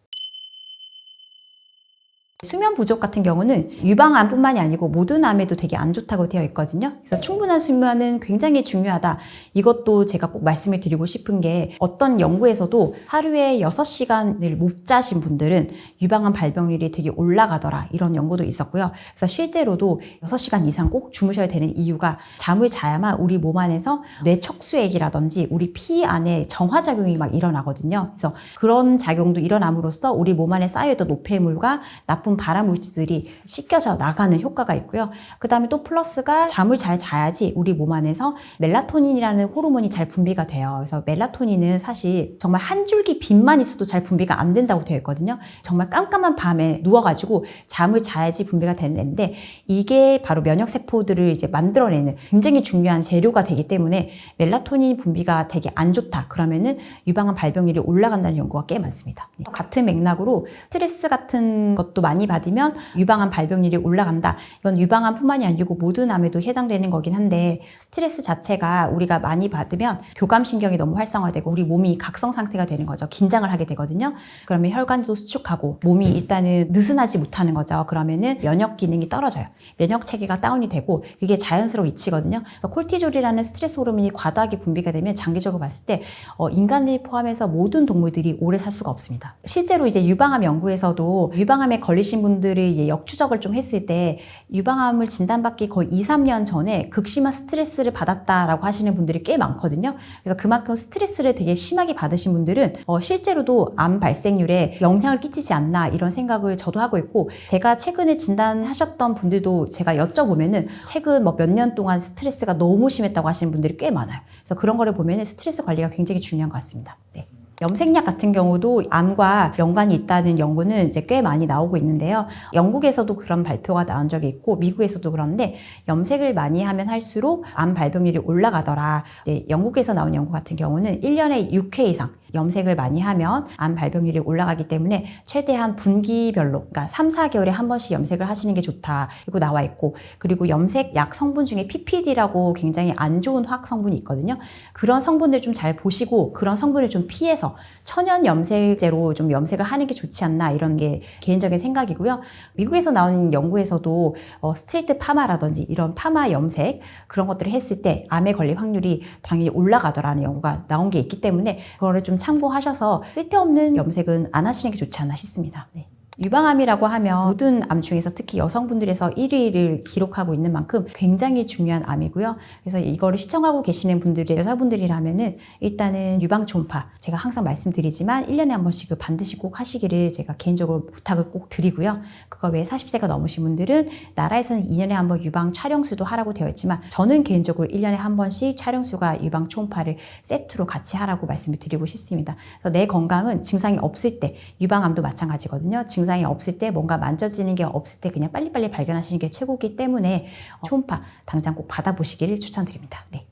수면 부족 같은 경우는 유방암뿐만이 아니고 모든 암에도 되게 안 좋다고 되어 있거든요. 그래서 충분한 수면은 굉장히 중요하다. 이것도 제가 꼭 말씀을 드리고 싶은 게 어떤 연구에서도 하루에 6시간을 못 자신 분들은 유방암 발병률이 되게 올라가더라. 이런 연구도 있었고요. 그래서 실제로도 6시간 이상 꼭 주무셔야 되는 이유가 잠을 자야만 우리 몸 안에서 뇌 척수액이라든지 우리 피 안에 정화작용이 막 일어나거든요. 그래서 그런 작용도 일어남으로써 우리 몸 안에 쌓여있던 노폐물과 나쁜 발암 물질들이 씻겨져 나가는 효과가 있고요. 그 다음에 또 플러스가 잠을 잘 자야지 우리 몸 안에서 멜라토닌이라는 호르몬이 잘 분비가 돼요. 그래서 멜라토닌은 사실 정말 한 줄기 빛만 있어도 잘 분비가 안 된다고 되어 있거든요. 정말 깜깜한 밤에 누워가지고 잠을 자야지 분비가 되는데 이게 바로 면역세포들을 이제 만들어내는 굉장히 중요한 재료가 되기 때문에 멜라토닌 분비가 되게 안 좋다. 그러면은 유방암 발병률이 올라간다는 연구가 꽤 많습니다. 같은 맥락으로 스트레스 같은 것도 많이 많이 받으면 유방암 발병률이 올라간다. 이건 유방암뿐만이 아니고 모든 암에도 해당되는 거긴 한데 스트레스 자체가 우리가 많이 받으면 교감신경이 너무 활성화되고 우리 몸이 각성 상태가 되는 거죠. 긴장을 하게 되거든요. 그러면 혈관도 수축하고 몸이 일단은 느슨하지 못하는 거죠. 그러면은 면역 기능이 떨어져요. 면역 체계가 다운이 되고 그게 자연스러운 이치거든요. 그래서 콜티졸이라는 스트레스 호르몬이 과도하게 분비가 되면 장기적으로 봤을 때 인간을 포함해서 모든 동물들이 오래 살 수가 없습니다. 실제로 이제 유방암 연구에서도 유방암에 걸리신 분들이 이제 역추적을 좀 했을 때 유방암을 진단받기 거의 2, 3년 전에 극심한 스트레스를 받았다라고 하시는 분들이 꽤 많거든요. 그래서 그만큼 스트레스를 되게 심하게 받으신 분들은 실제로도 암 발생률에 영향을 끼치지 않나 이런 생각을 저도 하고 있고 제가 최근에 진단하셨던 분들도 제가 여쭤보면은 최근 뭐 몇 년 동안 스트레스가 너무 심했다고 하시는 분들이 꽤 많아요. 그래서 그런 거를 보면은 스트레스 관리가 굉장히 중요한 것 같습니다. 네. 염색약 같은 경우도 암과 연관이 있다는 연구는 이제 꽤 많이 나오고 있는데요. 영국에서도 그런 발표가 나온 적이 있고 미국에서도 그런데 염색을 많이 하면 할수록 암 발병률이 올라가더라. 영국에서 나온 연구 같은 경우는 1년에 6회 이상 염색을 많이 하면 암 발병률이 올라가기 때문에 최대한 분기별로 그러니까 3, 4개월에 한 번씩 염색을 하시는 게 좋다. 이거 나와 있고 그리고 염색약 성분 중에 PPD라고 굉장히 안 좋은 화학 성분이 있거든요. 그런 성분들 좀 잘 보시고 그런 성분을 좀 피해서 천연 염색제로 좀 염색을 하는 게 좋지 않나 이런 게 개인적인 생각이고요. 미국에서 나온 연구에서도 스트레이트 파마라든지 이런 파마 염색 그런 것들을 했을 때 암에 걸릴 확률이 당연히 올라가더라는 연구가 나온 게 있기 때문에 그거를 좀 참고하셔서 쓸데없는 염색은 안 하시는 게 좋지 않나 싶습니다. 네. 유방암이라고 하면 모든 암 중에서 특히 여성분들에서 1위를 기록하고 있는 만큼 굉장히 중요한 암이고요. 그래서 이거를 시청하고 계시는 분들이 여자분들이라면은 일단은 유방 초음파 제가 항상 말씀드리지만 1년에 한 번씩 반드시 꼭 하시기를 제가 개인적으로 부탁을 꼭 드리고요. 그거 외에 40세가 넘으신 분들은 나라에서는 2년에 한 번 유방 촬영수도 하라고 되어 있지만 저는 개인적으로 1년에 한 번씩 촬영수가 유방 초음파를 세트로 같이 하라고 말씀을 드리고 싶습니다. 그래서 내 건강은 증상이 없을 때 유방암도 마찬가지거든요. 증상이 없을 때 뭔가 만져지는 게 없을 때 그냥 빨리빨리 발견하시는 게 최고이기 때문에 초음파 당장 꼭 받아보시기를 추천드립니다. 네.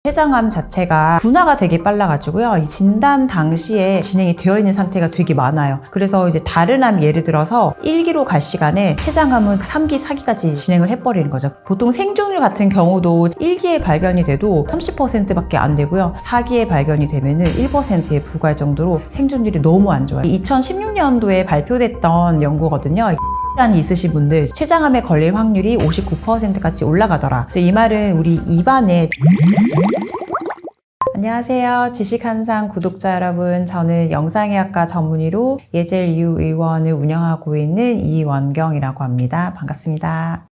췌장암 자체가 분화가 되게 빨라가지고요. 진단 당시에 진행이 되어 있는 상태가 되게 많아요. 그래서 이제 다른 암 예를 들어서 1기로 갈 시간에 췌장암은 3기, 4기까지 진행을 해버리는 거죠. 보통 생존율 같은 경우도 1기에 발견이 돼도 30%밖에 안 되고요. 4기에 발견이 되면은 1%에 불과할 정도로 생존율이 너무 안 좋아요. 2016년도에 발표됐던 연구거든요. 이 있으신 분들 췌장암에 걸릴 확률이 59%까지 올라가더라. 이 말은 우리 입안에 안녕하세요. 지식한상 구독자 여러분. 저는 영상의학과 전문의로 예젤유 의원을 운영하고 있는 이원경이라고 합니다. 반갑습니다.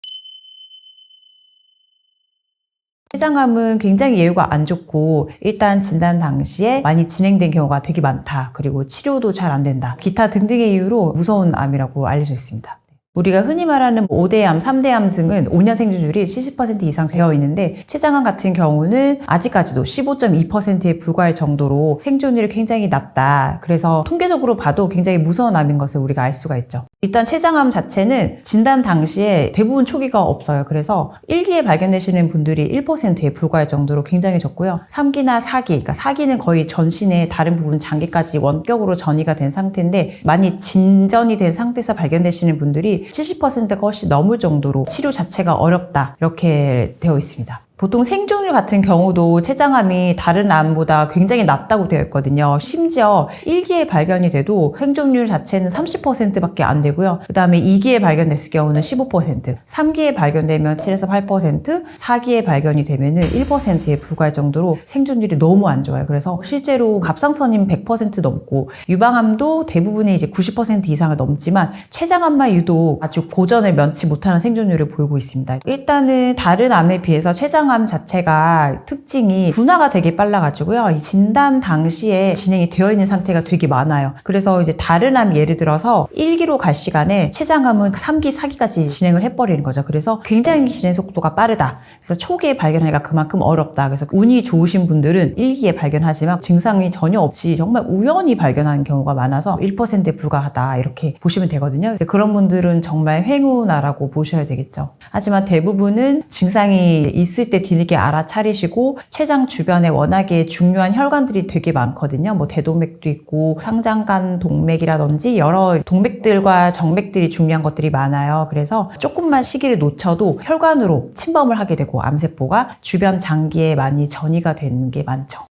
췌장암은 굉장히 예후가 안 좋고 일단 진단 당시에 많이 진행된 경우가 되게 많다. 그리고 치료도 잘 안 된다. 기타 등등의 이유로 무서운 암이라고 알려져 있습니다. 우리가 흔히 말하는 5대암, 3대암 등은 5년 생존율이 70% 이상 되어 있는데 췌장암 같은 경우는 아직까지도 15.2%에 불과할 정도로 생존율이 굉장히 낮다. 그래서 통계적으로 봐도 굉장히 무서운 암인 것을 우리가 알 수가 있죠. 일단 췌장암 자체는 진단 당시에 대부분 초기가 없어요. 그래서 1기에 발견되시는 분들이 1%에 불과할 정도로 굉장히 적고요. 3기나 4기, 그러니까 4기는 거의 전신의 다른 부분 장기까지 원격으로 전이가 된 상태인데 많이 진전이 된 상태에서 발견되시는 분들이 70%가 훨씬 넘을 정도로 치료 자체가 어렵다 이렇게 되어 있습니다. 보통 생존율 같은 경우도 췌장암이 다른 암보다 굉장히 낮다고 되어 있거든요. 심지어 1기에 발견이 돼도 생존율 자체는 30%밖에 안 되고요. 그 다음에 2기에 발견됐을 경우는 15%, 3기에 발견되면 7에서 8%, 4기에 발견이 되면은 1%에 불과할 정도로 생존율이 너무 안 좋아요. 그래서 실제로 갑상선임 100% 넘고 유방암도 대부분의 이제 90% 이상을 넘지만 췌장암만 유독 아주 고전을 면치 못하는 생존율을 보이고 있습니다. 일단은 다른 암에 비해서 췌장암 자체가 특징이 분화가 되게 빨라가지고요. 진단 당시에 진행이 되어 있는 상태가 되게 많아요. 그래서 이제 다른 암 예를 들어서 1기로 갈 시간에 췌장암은 3기, 4기까지 진행을 해버리는 거죠. 그래서 굉장히 진행 속도가 빠르다. 그래서 초기에 발견하기가 그만큼 어렵다. 그래서 운이 좋으신 분들은 1기에 발견하지만 증상이 전혀 없이 정말 우연히 발견하는 경우가 많아서 1%에 불과하다. 이렇게 보시면 되거든요. 그런 분들은 정말 행운아라고 보셔야 되겠죠. 하지만 대부분은 증상이 있을 때 때 뒤늦게 알아차리시고 췌장 주변에 워낙에 중요한 혈관들이 되게 많거든요. 뭐 대동맥도 있고 상장간 동맥이라든지 여러 동맥들과 정맥들이 중요한 것들이 많아요. 그래서 조금만 시기를 놓쳐도 혈관으로 침범을 하게 되고 암세포가 주변 장기에 많이 전이가 되는 게 많죠.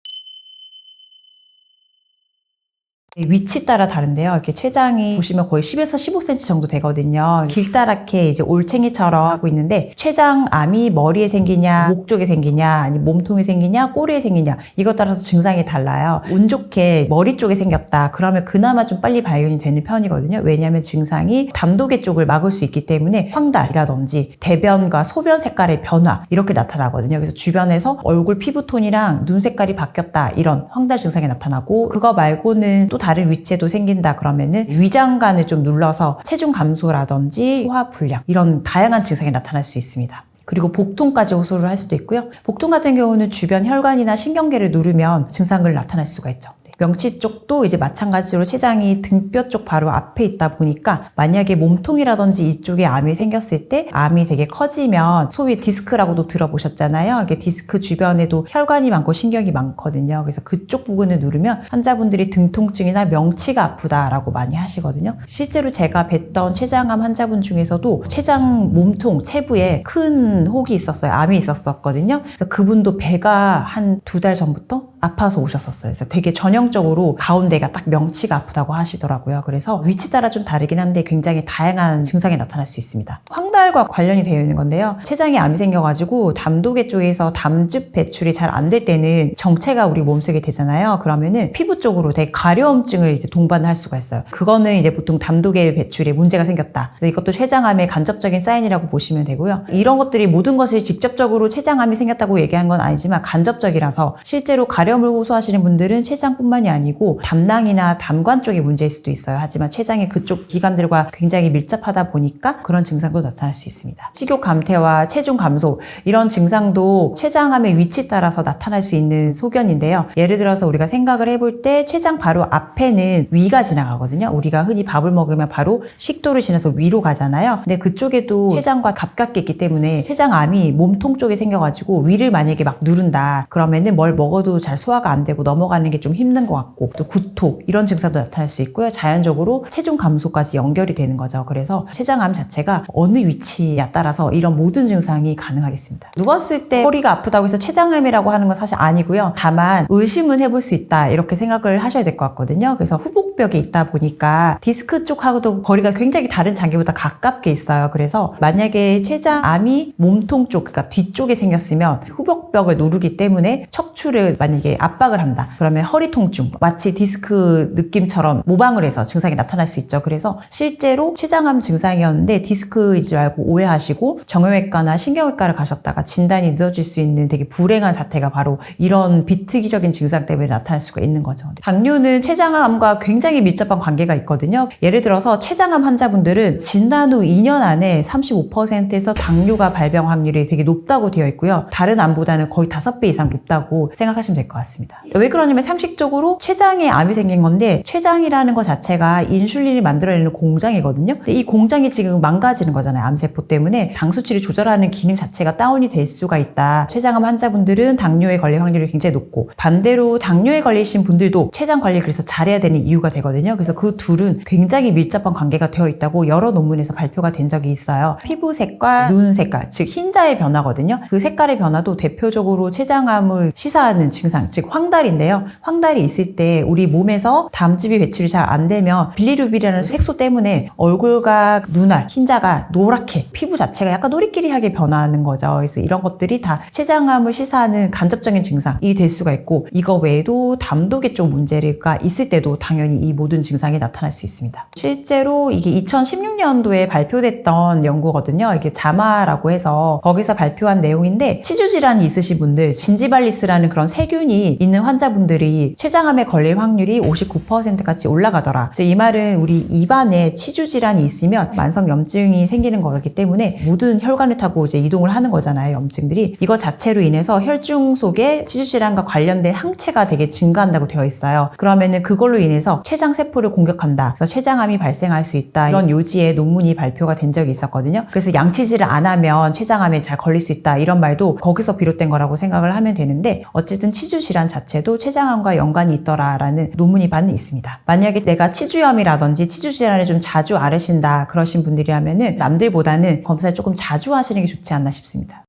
위치 따라 다른데요. 이렇게 췌장이 보시면 거의 10에서 15cm 정도 되거든요. 길다랗게 이제 올챙이처럼 하고 있는데 췌장암이 머리에 생기냐, 목 쪽에 생기냐, 아니면 몸통에 생기냐, 꼬리에 생기냐 이것 따라서 증상이 달라요. 운 좋게 머리 쪽에 생겼다. 그러면 그나마 좀 빨리 발견이 되는 편이거든요. 왜냐하면 증상이 담독의 쪽을 막을 수 있기 때문에 황달이라든지 대변과 소변 색깔의 변화 이렇게 나타나거든요. 그래서 주변에서 얼굴 피부톤이랑 눈 색깔이 바뀌었다 이런 황달 증상이 나타나고 그거 말고는 또 다른 위치에도 생긴다 그러면은 위장관을 좀 눌러서 체중 감소라든지 소화 불량 이런 다양한 증상이 나타날 수 있습니다. 그리고 복통까지 호소를 할 수도 있고요. 복통 같은 경우는 주변 혈관이나 신경계를 누르면 증상을 나타날 수가 있죠. 명치 쪽도 이제 마찬가지로 췌장이 등뼈 쪽 바로 앞에 있다 보니까 만약에 몸통이라든지 이쪽에 암이 생겼을 때 암이 되게 커지면 소위 디스크라고도 들어보셨잖아요. 이게 디스크 주변에도 혈관이 많고 신경이 많거든요. 그래서 그쪽 부분을 누르면 환자분들이 등통증이나 명치가 아프다라고 많이 하시거든요. 실제로 제가 뵀던 췌장암 환자분 중에서도 췌장 몸통 체부에 큰 혹이 있었어요. 암이 있었거든요. 그래서 그분도 배가 한 2달 전부터 아파서 오셨었어요. 그래서 되게 전형적으로 가운데가 딱 명치가 아프다고 하시더라고요. 그래서 위치 따라 좀 다르긴 한데 굉장히 다양한 증상이 나타날 수 있습니다. 황달과 관련이 되어 있는 건데요. 췌장에 암이 생겨가지고 담독의 쪽에서 담즙 배출이 잘 안 될 때는 정체가 우리 몸속에 되잖아요. 그러면은 피부 쪽으로 되게 가려움증을 이제 동반을 할 수가 있어요. 그거는 이제 보통 담독의 배출에 문제가 생겼다. 그래서 이것도 췌장암의 간접적인 사인이라고 보시면 되고요. 이런 것들이 모든 것이 직접적으로 췌장암이 생겼다고 얘기한 건 아니지만 간접적이라서 실제로 가려움을 호소하시는 분들은 췌장뿐만이 아니고 담낭이나 담관 쪽에 문제일 수도 있어요. 하지만 췌장이 그쪽 기관들과 굉장히 밀접하다 보니까 그런 증상도 나타날 수 있습니다. 식욕 감퇴와 체중 감소 이런 증상도 췌장암의 위치 따라서 나타날 수 있는 소견인데요. 예를 들어서 우리가 생각을 해볼 때 췌장 바로 앞에는 위가 지나가거든요. 우리가 흔히 밥을 먹으면 바로 식도를 지나서 위로 가잖아요. 근데 그쪽에도 췌장과 가깝게 있기 때문에 췌장암이 몸통 쪽에 생겨가지고 위를 만약에 막 누른다 그러면은 뭘 먹어도 잘 소화가 안 되고 넘어가는 게 좀 힘든 것 같고 또 구토 이런 증상도 나타날 수 있고요. 자연적으로 체중 감소까지 연결이 되는 거죠. 그래서 췌장암 자체가 어느 위치에 따라서 이런 모든 증상이 가능하겠습니다. 누웠을 때 허리가 아프다고 해서 췌장암이라고 하는 건 사실 아니고요. 다만 의심은 해볼 수 있다 이렇게 생각을 하셔야 될 것 같거든요. 그래서 후복벽에 있다 보니까 디스크 쪽하고도 거리가 굉장히 다른 장기보다 가깝게 있어요. 그래서 만약에 췌장암이 몸통 쪽 그러니까 뒤쪽에 생겼으면 후복벽을 누르기 때문에 척추를 만약에 압박을 한다. 그러면 허리 통증, 마치 디스크 느낌처럼 모방을 해서 증상이 나타날 수 있죠. 그래서 실제로 췌장암 증상이었는데 디스크인 줄 알고 오해하시고 정형외과나 신경외과를 가셨다가 진단이 늦어질 수 있는 되게 불행한 사태가 바로 이런 비특이적인 증상 때문에 나타날 수가 있는 거죠. 당뇨는 췌장암과 굉장히 밀접한 관계가 있거든요. 예를 들어서 췌장암 환자분들은 진단 후 2년 안에 35%에서 당뇨가 발병 확률이 되게 높다고 되어 있고요. 다른 암보다는 거의 5배 이상 높다고 생각하시면 될 것 같습니다. 왜 그러냐면 상식적으로 췌장에 암이 생긴 건데 췌장이라는 것 자체가 인슐린을 만들어내는 공장이거든요. 근데 이 공장이 지금 망가지는 거잖아요. 암세포 때문에 당 수치를 조절하는 기능 자체가 다운이 될 수가 있다. 췌장암 환자분들은 당뇨에 걸릴 확률이 굉장히 높고 반대로 당뇨에 걸리신 분들도 췌장 관리를 그래서 잘해야 되는 이유가 되거든요. 그래서 그 둘은 굉장히 밀접한 관계가 되어 있다고 여러 논문에서 발표가 된 적이 있어요. 피부색과 눈 색깔, 즉 흰자의 변화거든요. 그 색깔의 변화도 대표적으로 췌장암을 시사하는 증상, 즉 황달인데요. 황달이 있을 때 우리 몸에서 담즙이 배출이 잘 안 되면 빌리루빈이라는 색소 때문에 얼굴과 눈알, 흰자가 노랗게 피부 자체가 약간 노리끼리하게 변하는 거죠. 그래서 이런 것들이 다 췌장암을 시사하는 간접적인 증상이 될 수가 있고 이거 외에도 담독의 쪽 문제가 있을 때도 당연히 이 모든 증상이 나타날 수 있습니다. 실제로 이게 2016년도에 발표됐던 연구거든요. 이게 자마라고 해서 거기서 발표한 내용인데 치주질환이 있으신 분들, 진지발리스라는 그런 세균이 있는 환자분들이 췌장암에 걸릴 확률이 59%까지 올라가더라. 이 말은 우리 입안에 치주질환이 있으면 만성염증이 생기는 거기 때문에 모든 혈관을 타고 이제 이동을 하는 거잖아요. 염증들이. 이거 자체로 인해서 혈중 속에 치주질환과 관련된 항체가 되게 증가한다고 되어 있어요. 그러면은 그걸로 인해서 췌장세포를 공격한다. 그래서 췌장암이 발생할 수 있다. 이런 요지에 2020년도에 논문이 발표가 된 적이 있었거든요. 그래서 양치질을 안 하면 췌장암에 잘 걸릴 수 있다 이런 말도 거기서 비롯된 거라고 생각을 하면 되는데 어쨌든 치주 질환 자체도 췌장암과 연관이 있더라라는 논문이 많이 있습니다. 만약에 내가 치주염이라든지 치주 질환을 좀 자주 앓으신다 그러신 분들이라면은 남들보다는 검사를 조금 자주 하시는 게 좋지 않나 싶습니다.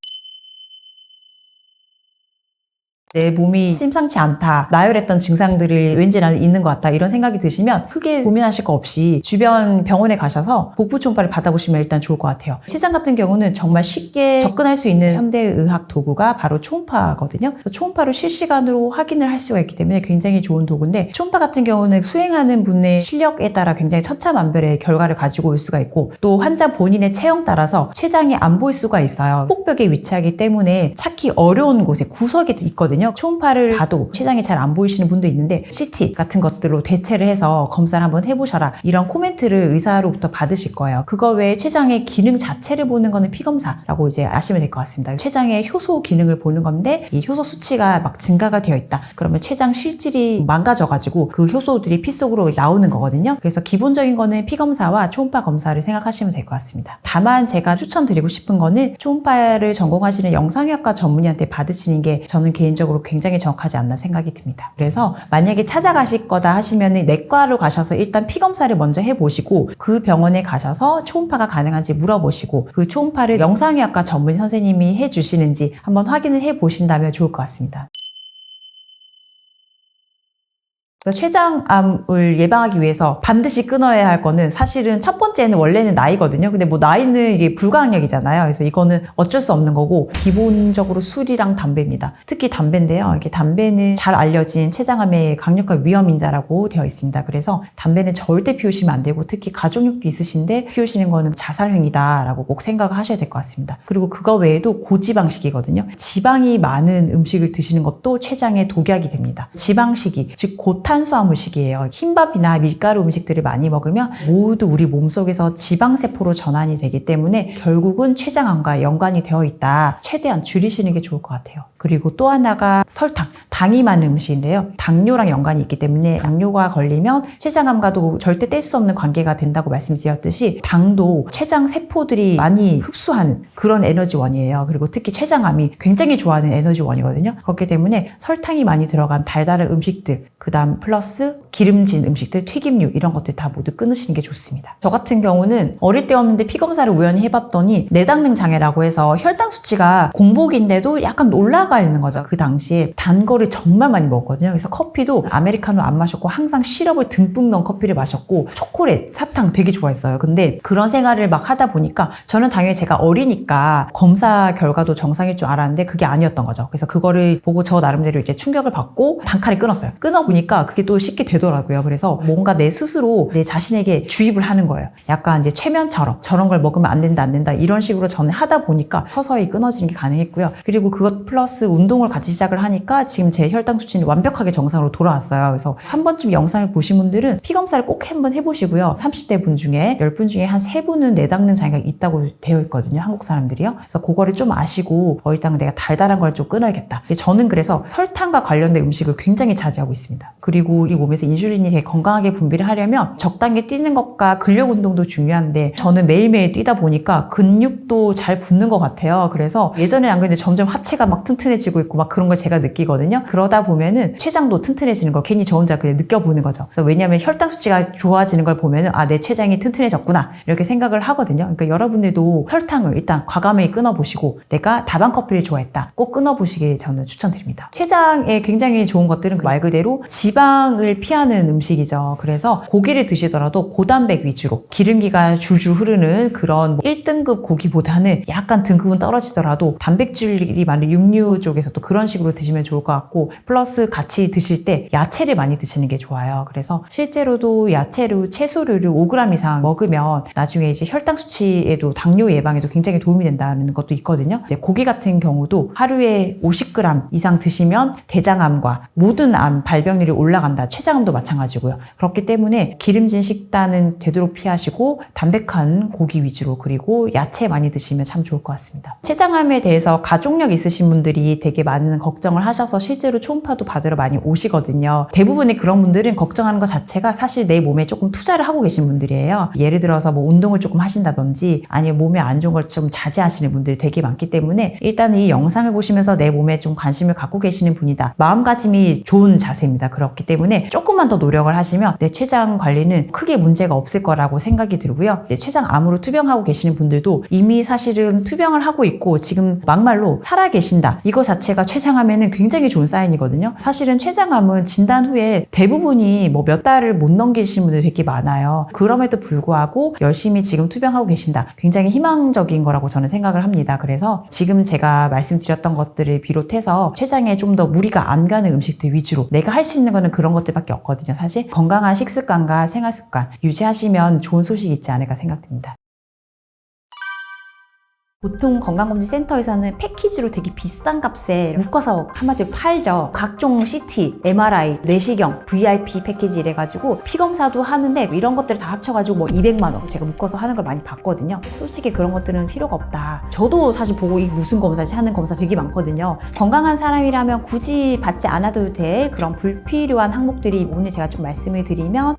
내 몸이 심상치 않다, 나열했던 증상들이 왠지 나는 있는 것 같다 이런 생각이 드시면 크게 고민하실 거 없이 주변 병원에 가셔서 복부 초음파를 받아보시면 일단 좋을 것 같아요. 시장 같은 경우는 정말 쉽게 접근할 수 있는 현대의학 도구가 바로 초음파거든요. 초음파로 실시간으로 확인을 할 수가 있기 때문에 굉장히 좋은 도구인데 초음파 같은 경우는 수행하는 분의 실력에 따라 굉장히 천차만별의 결과를 가지고 올 수가 있고 또 환자 본인의 체형 따라서 췌장이 안 보일 수가 있어요. 폭벽에 위치하기 때문에 찾기 어려운 곳에 구석이 있거든요. 초음파를 봐도 췌장이 잘 안 보이시는 분도 있는데 CT 같은 것들로 대체를 해서 검사를 한번 해보셔라 이런 코멘트를 의사로부터 받으실 거예요. 그거 외에 췌장의 기능 자체를 보는 거는 피검사라고 이제 아시면 될 것 같습니다. 췌장의 효소 기능을 보는 건데 이 효소 수치가 막 증가가 되어 있다 그러면 췌장 실질이 망가져가지고 그 효소들이 피 속으로 나오는 거거든요. 그래서 기본적인 거는 피검사와 초음파 검사를 생각하시면 될 것 같습니다. 다만 제가 추천드리고 싶은 거는 초음파를 전공하시는 영상의학과 전문의한테 받으시는 게 저는 개인적으로 굉장히 정확하지 않나 생각이 듭니다. 그래서 만약에 찾아가실 거다 하시면 내과로 가셔서 일단 피검사를 먼저 해보시고 그 병원에 가셔서 초음파가 가능한지 물어보시고 그 초음파를 영상의학과 전문 선생님이 해주시는지 한번 확인을 해보신다면 좋을 것 같습니다. 췌장암을 예방하기 위해서 반드시 끊어야 할 거는 사실은 첫 번째는 원래는 나이거든요. 근데 뭐 나이는 이게 불가항력이잖아요. 그래서 이거는 어쩔 수 없는 거고 기본적으로 술이랑 담배입니다. 특히 담배인데요. 이렇게 담배는 잘 알려진 췌장암의 강력한 위험인자라고 되어 있습니다. 그래서 담배는 절대 피우시면 안 되고 특히 가족력도 있으신데 피우시는 거는 자살행위다라고 꼭 생각을 하셔야 될 것 같습니다. 그리고 그거 외에도 고지방식이거든요. 지방이 많은 음식을 드시는 것도 췌장의 독약이 됩니다. 지방식이 즉 탄수화물식이에요. 흰밥이나 밀가루 음식들을 많이 먹으면 모두 우리 몸속에서 지방세포로 전환이 되기 때문에 결국은 췌장암과 연관이 되어 있다. 최대한 줄이시는 게 좋을 것 같아요. 그리고 또 하나가 설탕, 당이 많은 음식인데요. 당뇨랑 연관이 있기 때문에 당뇨가 걸리면 췌장암과도 절대 뗄 수 없는 관계가 된다고 말씀드렸듯이 당도 췌장 세포들이 많이 흡수하는 그런 에너지원이에요. 그리고 특히 췌장암이 굉장히 좋아하는 에너지원이거든요. 그렇기 때문에 설탕이 많이 들어간 달달한 음식들, 그 다음 플러스 기름진 음식들, 튀김류 이런 것들 다 모두 끊으시는 게 좋습니다. 저 같은 경우는 어릴 때였는데 피검사를 우연히 해봤더니 내당능 장애라고 해서 혈당 수치가 공복인데도 약간 올라가 있는 거죠. 그 당시에 단 거를 정말 많이 먹었거든요. 그래서 커피도 아메리카노 안 마셨고 항상 시럽을 듬뿍 넣은 커피를 마셨고 초콜릿, 사탕 되게 좋아했어요. 근데 그런 생활을 막 하다 보니까 저는 당연히 제가 어리니까 검사 결과도 정상일 줄 알았는데 그게 아니었던 거죠. 그래서 그거를 보고 저 나름대로 이제 충격을 받고 단칼에 끊었어요. 끊어보니까 그게 또 쉽게 되더라고요. 그래서 뭔가 내 스스로 내 자신에게 주입을 하는 거예요. 약간 이제 최면처럼 저런 걸 먹으면 안 된다 이런 식으로 저는 하다 보니까 서서히 끊어지는 게 가능했고요. 그리고 그것 플러스 운동을 같이 시작을 하니까 지금 제 혈당 수치는 완벽하게 정상으로 돌아왔어요. 그래서 한 번쯤 영상을 보신 분들은 피검사를 꼭 한번 해보시고요. 30대 분 중에 10분 중에 한 3분은 내당능 장애가 있다고 되어 있거든요. 한국 사람들이요. 그래서 그거를 좀 아시고 일단 내가 달달한 걸 좀 끊어야겠다. 저는 그래서 설탕과 관련된 음식을 굉장히 자제하고 있습니다. 그리고 우리 몸에서 인슐린이 되게 건강하게 분비를 하려면 적당히 뛰는 것과 근력 운동도 중요한데 저는 매일매일 뛰다 보니까 근육도 잘 붙는 것 같아요. 그래서 예전에 안 그랬는데 점점 하체가 막 튼튼해지고 있고 막 그런 걸 제가 느끼거든요. 그러다 보면은 췌장도 튼튼해지는 걸 괜히 저 혼자 그냥 느껴보는 거죠. 왜냐하면 혈당 수치가 좋아지는 걸 보면은 내 췌장이 튼튼해졌구나 이렇게 생각을 하거든요. 그러니까 여러분들도 설탕을 일단 과감하게 끊어보시고 내가 다방 커피를 좋아했다. 꼭 끊어보시길 저는 추천드립니다. 췌장에 굉장히 좋은 것들은 말 그대로 지방을 피하는 음식이죠. 그래서 고기를 드시더라도 고단백 위주로 기름기가 줄줄 흐르는 그런 1등급 고기보다는 약간 등급은 떨어지더라도 단백질이 많은 육류 쪽에서 또 그런 식으로 드시면 좋을 것 같고 플러스 같이 드실 때 야채를 많이 드시는 게 좋아요. 그래서 실제로도 야채류, 채소류를 5g 이상 먹으면 나중에 이제 혈당 수치에도 당뇨 예방에도 굉장히 도움이 된다는 것도 있거든요. 이제 고기 같은 경우도 하루에 50g 이상 드시면 대장암과 모든 암 발병률이 올라간다. 췌장암도 마찬가지고요. 그렇기 때문에 기름진 식단은 되도록 피하시고 담백한 고기 위주로 그리고 야채 많이 드시면 참 좋을 것 같습니다. 췌장암에 대해서 가족력 있으신 분들이 분들이 되게 많은 걱정을 하셔서 실제로 초음파도 받으러 많이 오시거든요. 대부분의 그런 분들은 걱정하는 것 자체가 사실 내 몸에 조금 투자를 하고 계신 분들이에요. 예를 들어서 뭐 운동을 조금 하신다든지 아니면 몸에 안 좋은 걸 좀 자제하시는 분들이 되게 많기 때문에 일단 이 영상을 보시면서 내 몸에 좀 관심을 갖고 계시는 분이다. 마음가짐이 좋은 자세입니다. 그렇기 때문에 조금만 더 노력을 하시면 내 췌장 관리는 크게 문제가 없을 거라고 생각이 들고요. 내 췌장암으로 투병하고 계시는 분들도 이미 사실은 투병을 하고 있고 지금 막말로 살아 계신다. 이거 자체가 췌장암에는 굉장히 좋은 사인이거든요. 사실은 췌장암은 진단 후에 대부분이 뭐 몇 달을 못 넘기시는 분들이 되게 많아요. 그럼에도 불구하고 열심히 지금 투병하고 계신다. 굉장히 희망적인 거라고 저는 생각을 합니다. 그래서 지금 제가 말씀드렸던 것들을 비롯해서 췌장에 좀 더 무리가 안 가는 음식들 위주로 내가 할 수 있는 거는 그런 것들밖에 없거든요. 사실 건강한 식습관과 생활습관 유지하시면 좋은 소식이 있지 않을까 생각됩니다. 보통 건강검진센터에서는 패키지로 되게 비싼 값에 묶어서 한마디로 팔죠. 각종 CT, MRI, 내시경, VIP 패키지 이래가지고 피검사도 하는데 이런 것들을 다 합쳐가지고 뭐 200만 원 제가 묶어서 하는 걸 많이 봤거든요. 솔직히 그런 것들은 필요가 없다. 저도 사실 보고 이 무슨 검사지 하는 검사 되게 많거든요. 건강한 사람이라면 굳이 받지 않아도 될 그런 불필요한 항목들이 오늘 제가 좀 말씀을 드리면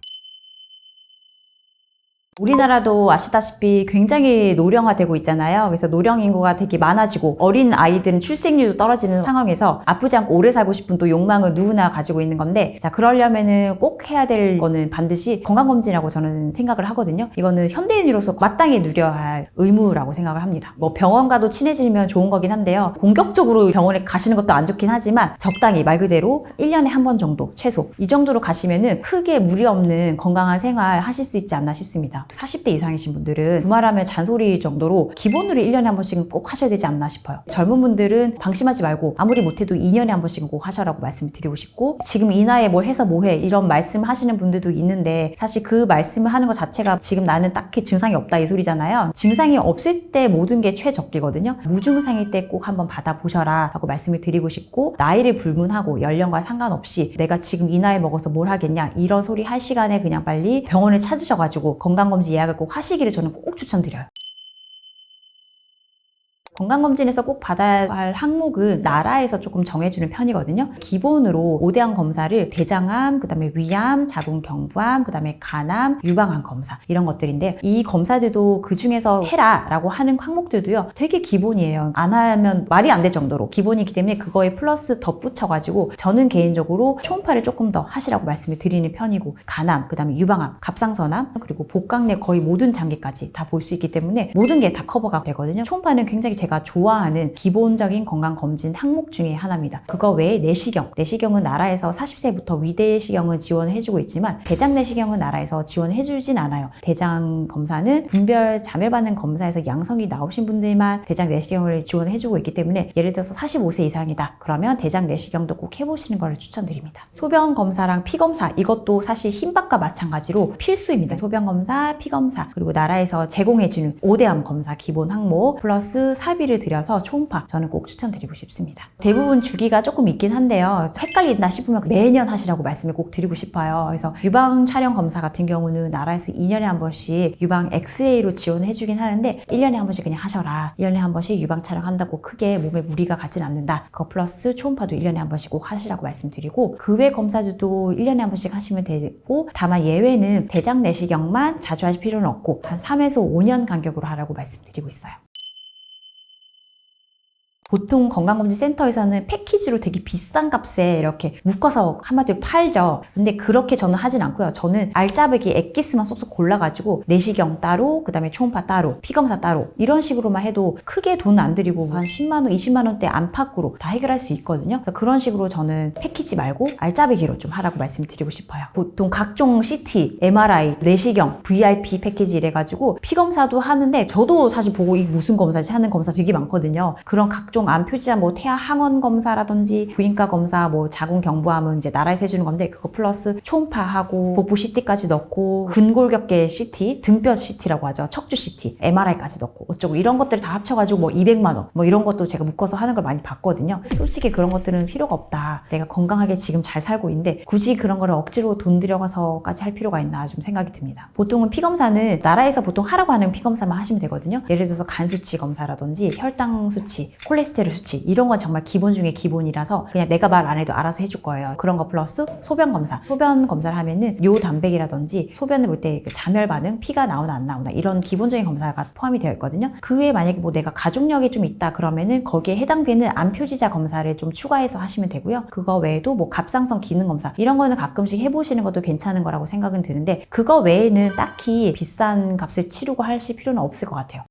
우리나라도 아시다시피 굉장히 노령화되고 있잖아요. 그래서 노령 인구가 되게 많아지고 어린 아이들은 출생률도 떨어지는 상황에서 아프지 않고 오래 살고 싶은 또 욕망을 누구나 가지고 있는 건데 자 그러려면은 꼭 해야 될 거는 반드시 건강검진이라고 저는 생각을 하거든요. 이거는 현대인으로서 마땅히 누려야 할 의무라고 생각을 합니다. 뭐 병원과도 친해지면 좋은 거긴 한데요. 공격적으로 병원에 가시는 것도 안 좋긴 하지만 적당히 말 그대로 1년에 한 번 정도 최소 이 정도로 가시면은 크게 무리 없는 건강한 생활 하실 수 있지 않나 싶습니다. 40대 이상이신 분들은 두말하면 잔소리 정도로 기본으로 1년에 한 번씩은 꼭 하셔야 되지 않나 싶어요. 젊은 분들은 방심하지 말고 아무리 못해도 2년에 한 번씩은 꼭 하셔라고 말씀을 드리고 싶고 지금 이 나이에 뭘 해서 뭐해 이런 말씀 하시는 분들도 있는데 사실 그 말씀을 하는 것 자체가 지금 나는 딱히 증상이 없다 이 소리잖아요. 증상이 없을 때 모든 게 최적기거든요. 무증상일 때 꼭 한번 받아보셔라 라고 말씀을 드리고 싶고 나이를 불문하고 연령과 상관없이 내가 지금 이 나이 먹어서 뭘 하겠냐 이런 소리 할 시간에 그냥 빨리 병원을 찾으셔가지고 건강검진 예약을 꼭 하시기를 저는 꼭 추천드려요. 건강검진에서 꼭 받아야 할 항목은 나라에서 조금 정해주는 편이거든요. 기본으로 5대암 검사를 대장암, 그 다음에 위암, 자궁경부암, 그 다음에 간암, 유방암 검사 이런 것들인데 이 검사들도 그 중에서 해라 라고 하는 항목들도요 되게 기본이에요. 안 하면 말이 안 될 정도로 기본이기 때문에 그거에 플러스 덧붙여가지고 저는 개인적으로 초음파를 조금 더 하시라고 말씀을 드리는 편이고 간암, 그 다음에 유방암, 갑상선암 그리고 복강 내 거의 모든 장기까지 다 볼 수 있기 때문에 모든 게 다 커버가 되거든요. 초음파는 굉장히 제가 좋아하는 기본적인 건강검진 항목 중에 하나입니다. 그거 외에 내시경. 내시경은 나라에서 40세부터 위내시경은 지원해주고 있지만 대장 내시경은 나라에서 지원해주진 않아요. 대장 검사는 분별 자멸받는 검사에서 양성이 나오신 분들만 대장 내시경을 지원해주고 있기 때문에 예를 들어서 45세 이상이다. 그러면 대장 내시경도 꼭 해보시는 걸 추천드립니다. 소변 검사랑 피 검사 이것도 사실 흰밥과 마찬가지로 필수입니다. 소변 검사, 피 검사 그리고 나라에서 제공해주는 5대암 검사 기본 항목 플러스 사비를 들여서 초음파 저는 꼭 추천드리고 싶습니다. 대부분 주기가 조금 있긴 한데요. 헷갈린다 싶으면 매년 하시라고 말씀을 꼭 드리고 싶어요. 그래서 유방 촬영 검사 같은 경우는 나라에서 2년에 한 번씩 유방 엑스레이로 지원해주긴 하는데 1년에 한 번씩 그냥 하셔라. 1년에 한 번씩 유방 촬영한다고 크게 몸에 무리가 가진 않는다. 그거 플러스 초음파도 1년에 한 번씩 꼭 하시라고 말씀드리고 그 외 검사들도 1년에 한 번씩 하시면 되고 다만 예외는 대장 내시경만 자주 하실 필요는 없고 한 3에서 5년 간격으로 하라고 말씀드리고 있어요. 보통 건강검진센터에서는 패키지로 되게 비싼 값에 이렇게 묶어서 한마디로 팔죠. 근데 그렇게 저는 하진 않고요. 저는 알짜배기 엑기스만 쏙쏙 골라가지고 내시경 따로, 그 다음에 초음파 따로, 피검사 따로 이런 식으로만 해도 크게 돈 안 들이고 한 10만 원, 20만 원대 안팎으로 다 해결할 수 있거든요. 그래서 그런 식으로 저는 패키지 말고 알짜배기로 좀 하라고 말씀드리고 싶어요. 보통 각종 CT, MRI, 내시경, VIP 패키지 이래가지고 피검사도 하는데 저도 사실 보고 이 무슨 검사지 하는 검사 되게 많거든요. 그런 각종 암 표지암 뭐 태아 항원 검사라든지 부인과 검사 뭐 자궁 경부암은 이제 나라에서 해주는 건데 그거 플러스 초음파하고 복부 CT까지 넣고 근골격계 CT, 등뼈 CT라고 하죠. 척추 CT, MRI까지 넣고 어쩌고 이런 것들 다 합쳐가지고 뭐 200만 원 뭐 이런 것도 제가 묶어서 하는 걸 많이 봤거든요. 솔직히 그런 것들은 필요가 없다. 내가 건강하게 지금 잘 살고 있는데 굳이 그런 거를 억지로 돈 들여가서까지 할 필요가 있나 좀 생각이 듭니다. 보통은 피검사는 나라에서 보통 하라고 하는 피검사만 하시면 되거든요. 예를 들어서 간 수치 검사라든지 혈당 수치, 콜레스테롤 콜레스테롤 수치 이런 건 정말 기본 중에 기본이라서 그냥 내가 말 안 해도 알아서 해줄 거예요. 그런 거 플러스 소변 검사. 소변 검사를 하면은 요 단백이라든지 소변을 볼 때 자멸 반응, 피가 나오나 안 나오나 이런 기본적인 검사가 포함이 되어 있거든요. 그 외에 만약에 뭐 내가 가족력이 좀 있다 그러면은 거기에 해당되는 암 표지자 검사를 좀 추가해서 하시면 되고요. 그거 외에도 뭐 갑상선 기능 검사 이런 거는 가끔씩 해보시는 것도 괜찮은 거라고 생각은 드는데 그거 외에는 딱히 비싼 값을 치르고 하실 필요는 없을 것 같아요.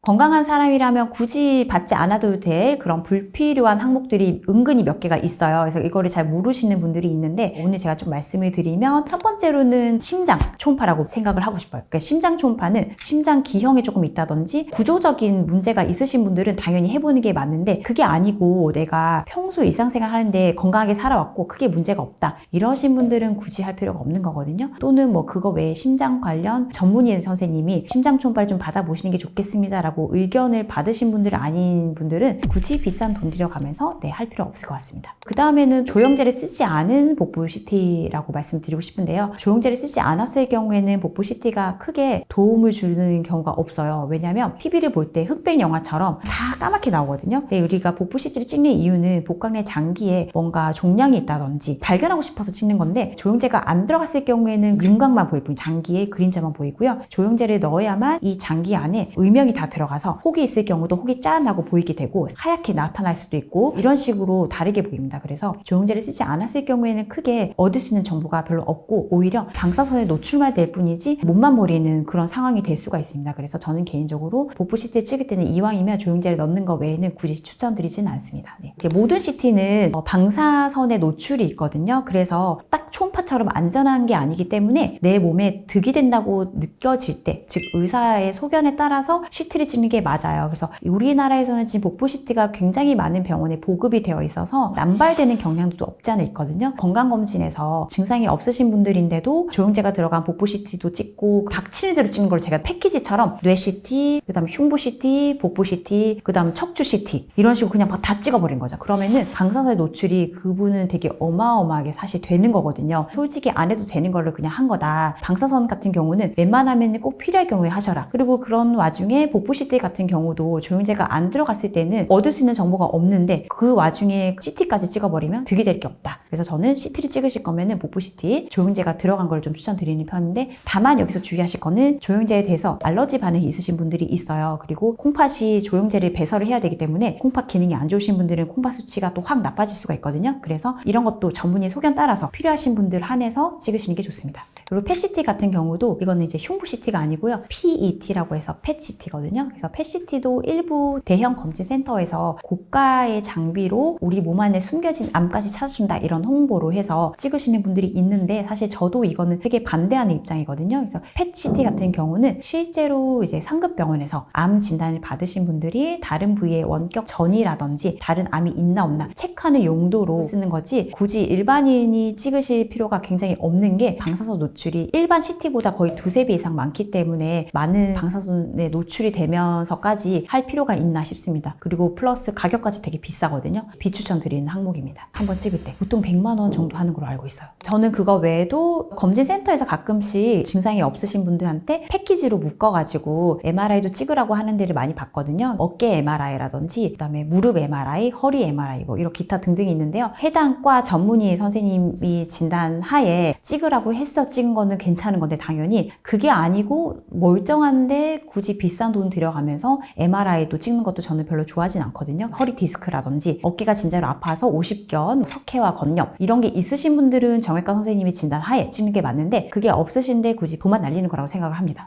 건강한 사람이라면 굳이 받지 않아도 될 그런 불필요한 항목들이 은근히 몇 개가 있어요. 그래서 이거를 잘 모르시는 분들이 있는데 오늘 제가 좀 말씀을 드리면 첫 번째로는 심장 초음파라고 생각을 하고 싶어요. 그러니까 심장 초음파는 심장 기형이 조금 있다든지 구조적인 문제가 있으신 분들은 당연히 해보는 게 맞는데 그게 아니고 내가 평소 일상생활 하는데 건강하게 살아왔고 크게 문제가 없다. 이러신 분들은 굳이 할 필요가 없는 거거든요. 또는 뭐 그거 외에 심장 관련 전문의 선생님이 심장 초음파를 좀 받아보시는 게 좋겠습니다. 라고 의견을 받으신 분들 아닌 분들은 굳이 비싼 돈 들여가면서 할 필요 없을 것 같습니다. 그 다음에는 조영제를 쓰지 않은 복부 CT라고 말씀드리고 싶은데요. 조영제를 쓰지 않았을 경우에는 복부 CT가 크게 도움을 주는 경우가 없어요. 왜냐하면 TV를 볼 때 흑백 영화처럼 다 까맣게 나오거든요. 우리가 복부 CT를 찍는 이유는 복강 내 장기에 뭔가 종양이 있다든지 발견하고 싶어서 찍는 건데 조영제가 안 들어갔을 경우에는 윤곽만 보일 뿐 장기에 그림자만 보이고요. 조영제를 넣어야만 이 장기 안에 의명이 다 들어가서 혹이 있을 경우도 혹이 짠하고 보이게 되고 하얗게 나타날 수도 있고 이런 식으로 다르게 보입니다. 그래서 조영제를 쓰지 않았을 경우에는 크게 얻을 수 있는 정보가 별로 없고 오히려 방사선에 노출만 될 뿐이지 몸만 모르는 그런 상황이 될 수가 있습니다. 그래서 저는 개인적으로 복부 CT 찍을 때는 이왕이면 조영제를 넣는 거 외에는 굳이 추천드리지는 않습니다. 모든 CT는 방사선에 노출이 있거든요. 그래서 딱 초음파처럼 안전한 게 아니기 때문에 내 몸에 득이 된다고 느껴질 때, 즉 의사의 소견에 따라서 CT를 찍는 게 맞아요. 그래서 우리나라에서는 지금 복부 CT가 굉장히 많은 병원에 보급이 되어 있어서 남발되는 경향도 없지 않아 있거든요. 건강검진에서 증상이 없으신 분들인데도 조영제가 들어간 복부 CT도 찍고 닥치는 대로 찍는 걸 제가 패키지처럼 뇌 CT, 그 다음에 흉부 CT, 복부 CT, 그 다음 척추 CT 이런 식으로 그냥 다 찍어버린 거죠. 그러면은 방사선의 노출이 그분은 되게 어마어마하게 사실 되는 거거든요. 솔직히 안 해도 되는 걸로 그냥 한 거다. 방사선 같은 경우는 웬만하면 꼭 필요할 경우에 하셔라. 그리고 그런 와중에 복부 CT 같은 경우도 조영제가 안 들어갔을 때는 얻을 수 있는 정보가 없는데 그 와중에 CT까지 찍어버리면 득이 될 게 없다. 그래서 저는 CT를 찍으실 거면은 복부 CT 조영제가 들어간 걸 좀 추천드리는 편인데 다만 여기서 주의하실 거는 조영제에 대해서 알러지 반응이 있으신 분들이 있어요. 그리고 콩팥이 조영제를 배설을 해야 되기 때문에 콩팥 기능이 안 좋으신 분들은 콩팥 수치가 또 확 나빠질 수가 있거든요. 그래서 이런 것도 전문의 소견 따라서 필요하신 분들 한해서 찍으시는 게 좋습니다. 그리고 펫CT 같은 경우도 이거는 이제 흉부 CT가 아니고요. PET라고 해서 펫CT거든요. 그래서 펫CT도 일부 대형 검진센터에서 고가의 장비로 우리 몸 안에 숨겨진 암까지 찾아준다 이런 홍보로 해서 찍으시는 분들이 있는데 사실 저도 이거는 되게 반대하는 입장이거든요. 그래서 펫CT 같은 경우는 실제로 이제 상급병원에서 암 진단을 받으신 분들이 다른 부위에 원격 전이라든지 다른 암이 있나 없나 체크하는 용도로 쓰는 거지 굳이 일반인이 찍으실 필요가 굉장히 없는 게 방사선 노출이 일반 CT보다 거의 2~3배 이상 많기 때문에 많은 방사선에 노출이 되면서까지 할 필요가 있나 싶습니다. 그리고 플러스 가격까지 되게 비싸거든요. 비추천드리는 항목입니다. 한번 찍을 때 보통 100만 원 정도 하는 걸로 알고 있어요. 저는 그거 외에도 검진센터에서 가끔씩 증상이 없으신 분들한테 패키지로 묶어가지고 MRI도 찍으라고 하는 데를 많이 봤거든요. 어깨 MRI라든지 그다음에 무릎 MRI, 허리 MRI 뭐 이런 기타 등등이 있는데요. 해당 과 전문의 선생님이 진단하에 찍으라고 해서 찍은 거는 괜찮은 건데 당연히 그게 아니고 멀쩡한데 굳이 비싼 돈 들여가면서 MRI도 찍는 것도 저는 별로 좋아하진 않거든요. 허리 디스크라든지 어깨가 진짜로 아파서 오십견, 석회와 건염 이런 게 있으신 분들은 정형외과 선생님이 진단하에 찍는 게 맞는데 그게 없으신데 굳이 돈만 날리는 거라고 생각을 합니다.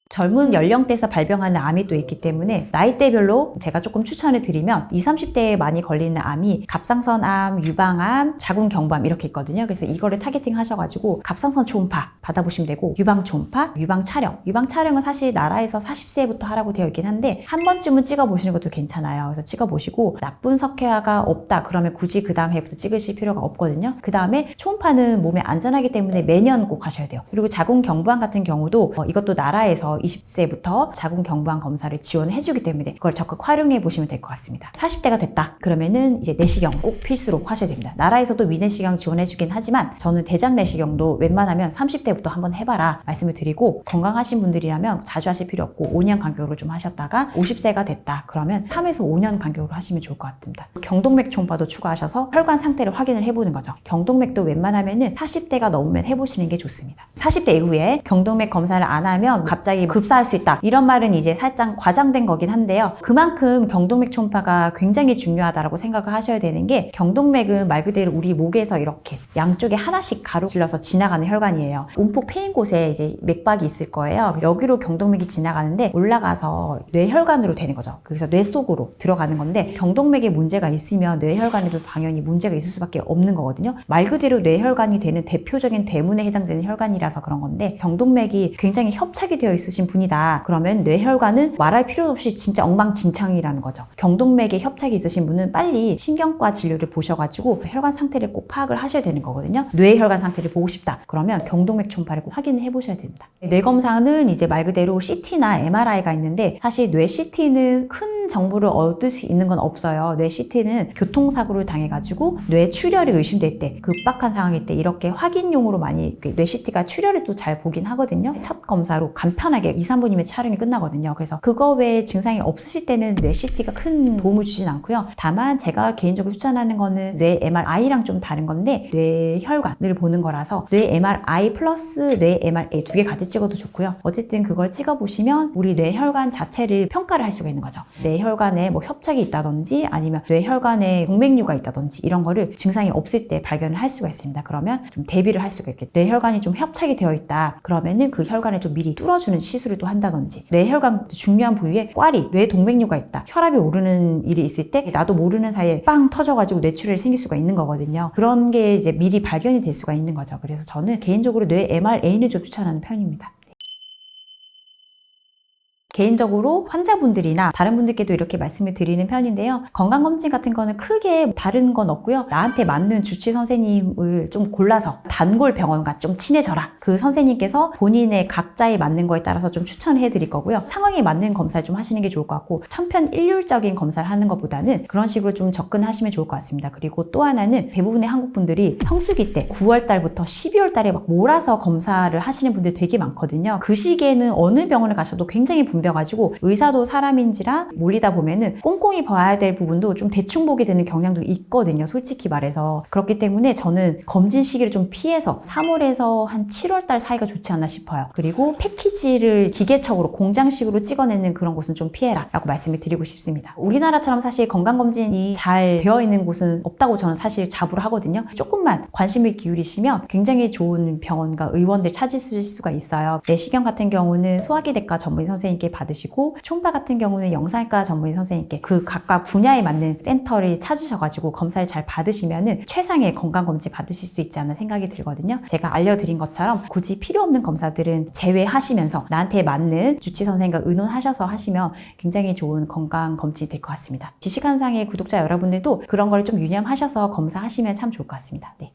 젊은 연령대에서 발병하는 암이 또 있기 때문에 나이대별로 제가 조금 추천을 드리면 20, 30대에 많이 걸리는 암이 갑상선암, 유방암, 자궁경부암 이렇게 있거든요. 그래서 이거를 타겟팅 하셔가지고 갑상선 초음파 받아보시면 되고 유방 초음파, 유방 촬영. 유방 촬영은 사실 나라에서 40세부터 하라고 되어 있긴 한데 한 번쯤은 찍어보시는 것도 괜찮아요. 그래서 찍어보시고 나쁜 석회화가 없다 그러면 굳이 그 다음 해부터 찍으실 필요가 없거든요. 그 다음에 초음파는 몸에 안전하기 때문에 매년 꼭 하셔야 돼요. 그리고 자궁경부암 같은 경우도 이것도 나라에서 20세부터 자궁경부암 검사를 지원해주기 때문에 그걸 적극 활용해 보시면 될 것 같습니다. 40대가 됐다 그러면은 이제 내시경 꼭 필수로 하셔야 됩니다. 나라에서도 위내시경 지원해주긴 하지만 저는 대장 내시경도 웬만하면 30대부터 한번 해봐라 말씀을 드리고, 건강하신 분들이라면 자주 하실 필요 없고 5년 간격으로 좀 하셨다가 50세가 됐다 그러면 3에서 5년 간격으로 하시면 좋을 것 같습니다. 경동맥 초음파도 추가하셔서 혈관 상태를 확인을 해보는 거죠. 경동맥도 웬만하면은 40대가 넘으면 해보시는 게 좋습니다. 40대 이후에 경동맥 검사를 안 하면 갑자기 급사할 수 있다 이런 말은 이제 살짝 과장된 거긴 한데요. 그만큼 경동맥 초음파가 굉장히 중요하다고 생각을 하셔야 되는 게, 경동맥은 말 그대로 우리 목에서 이렇게 양쪽에 하나씩 가로질러서 지나가는 혈관이에요. 움푹 패인 곳에 이제 맥박이 있을 거예요. 여기로 경동맥이 지나가는데 올라가서 뇌혈관으로 되는 거죠. 그래서 뇌 속으로 들어가는 건데, 경동맥에 문제가 있으면 뇌혈관에도 당연히 문제가 있을 수밖에 없는 거거든요. 말 그대로 뇌혈관이 되는 대표적인 대문에 해당되는 혈관이라서 그런 건데, 경동맥이 굉장히 협착이 되어 있으신 분이다 그러면 뇌혈관은 말할 필요 없이 진짜 엉망진창이라는 거죠. 경동맥에 협착이 있으신 분은 빨리 신경과 진료를 보셔가지고 혈관 상태를 꼭 파악을 하셔야 되는 거거든요. 뇌혈관 상태를 보고 싶다 그러면 경동맥 초음파를 꼭 확인해 보셔야 됩니다. 뇌 검사는 이제 말 그대로 CT나 MRI가 있는데, 사실 뇌 CT는 큰 정보를 얻을 수 있는 건 없어요. 뇌 CT는 교통사고를 당해가지고 뇌 출혈이 의심될 때, 급박한 상황일 때 이렇게 확인용으로 많이, 뇌 CT가 출혈을 또 잘 보긴 하거든요. 첫 검사로 간편하게 2, 3분이면 촬영이 끝나거든요. 그래서 그거 외에 증상이 없으실 때는 뇌 CT가 큰 도움을 주진 않고요. 다만 제가 개인적으로 추천하는 거는 뇌 MRI랑 좀 다른 건데, 뇌혈관을 보는 거라서 뇌 MRI 플러스 뇌 MRA 두 개 같이 찍어도 좋고요. 어쨌든 그걸 찍어보시면 우리 뇌혈관 자체를 평가를 할 수가 있는 거죠. 뇌혈관에 뭐 협착이 있다든지 아니면 뇌혈관에 동맥류가 있다든지 이런 거를 증상이 없을 때 발견을 할 수가 있습니다. 그러면 좀 대비를 할 수가 있겠죠. 뇌혈관이 좀 협착이 되어 있다 그러면은 그 혈관을 좀 미리 뚫어주는 시술을 또 한다든지, 뇌혈관 중요한 부위에 꽈리, 뇌동맥류가 있다, 혈압이 오르는 일이 있을 때 나도 모르는 사이에 빵 터져가지고 뇌출혈이 생길 수가 있는 거거든요. 그런 게 이제 미리 발견이 될 수가 있는 거죠. 그래서 저는 개인적으로 뇌 MRA는 좀 추천하는 편입니다. 개인적으로 환자분들이나 다른 분들께도 이렇게 말씀을 드리는 편인데요. 건강검진 같은 거는 크게 다른 건 없고요. 나한테 맞는 주치 선생님을 좀 골라서, 단골 병원과 좀 친해져라. 그 선생님께서 본인의 각자에 맞는 거에 따라서 좀 추천해 드릴 거고요. 상황에 맞는 검사를 좀 하시는 게 좋을 것 같고, 천편일률적인 검사를 하는 것보다는 그런 식으로 좀 접근하시면 좋을 것 같습니다. 그리고 또 하나는 대부분의 한국 분들이 성수기 때 9월 달부터 12월 달에 막 몰아서 검사를 하시는 분들 되게 많거든요. 그 시기에는 어느 병원을 가셔도 굉장히 가지고 의사도 사람인지라 몰리다 보면은 꼼꼼히 봐야 될 부분도 좀 대충 보게 되는 경향도 있거든요. 솔직히 말해서. 그렇기 때문에 저는 검진 시기를 좀 피해서 3월에서 한 7월 달 사이가 좋지 않나 싶어요. 그리고 패키지를 기계적으로 공장식으로 찍어내는 그런 곳은 좀 피해라 라고 말씀을 드리고 싶습니다. 우리나라처럼 사실 건강검진이 잘 되어 있는 곳은 없다고 저는 사실 자부를 하거든요. 조금만 관심을 기울이시면 굉장히 좋은 병원과 의원들 찾으실 수가 있어요. 내시경 같은 경우는 소화기내과 전문의 선생님께 받으시고, 초음파 같은 경우는 영상외과 전문의 선생님께 그 각각 분야에 맞는 센터를 찾으셔가지고 검사를 잘 받으시면은 최상의 건강검진 받으실 수 있지 않나 생각이 들거든요. 제가 알려드린 것처럼 굳이 필요 없는 검사들은 제외하시면서 나한테 맞는 주치 선생님과 의논하셔서 하시면 굉장히 좋은 건강검진이 될 것 같습니다. 지식한상의 구독자 여러분들도 그런 걸 좀 유념하셔서 검사하시면 참 좋을 것 같습니다. 네.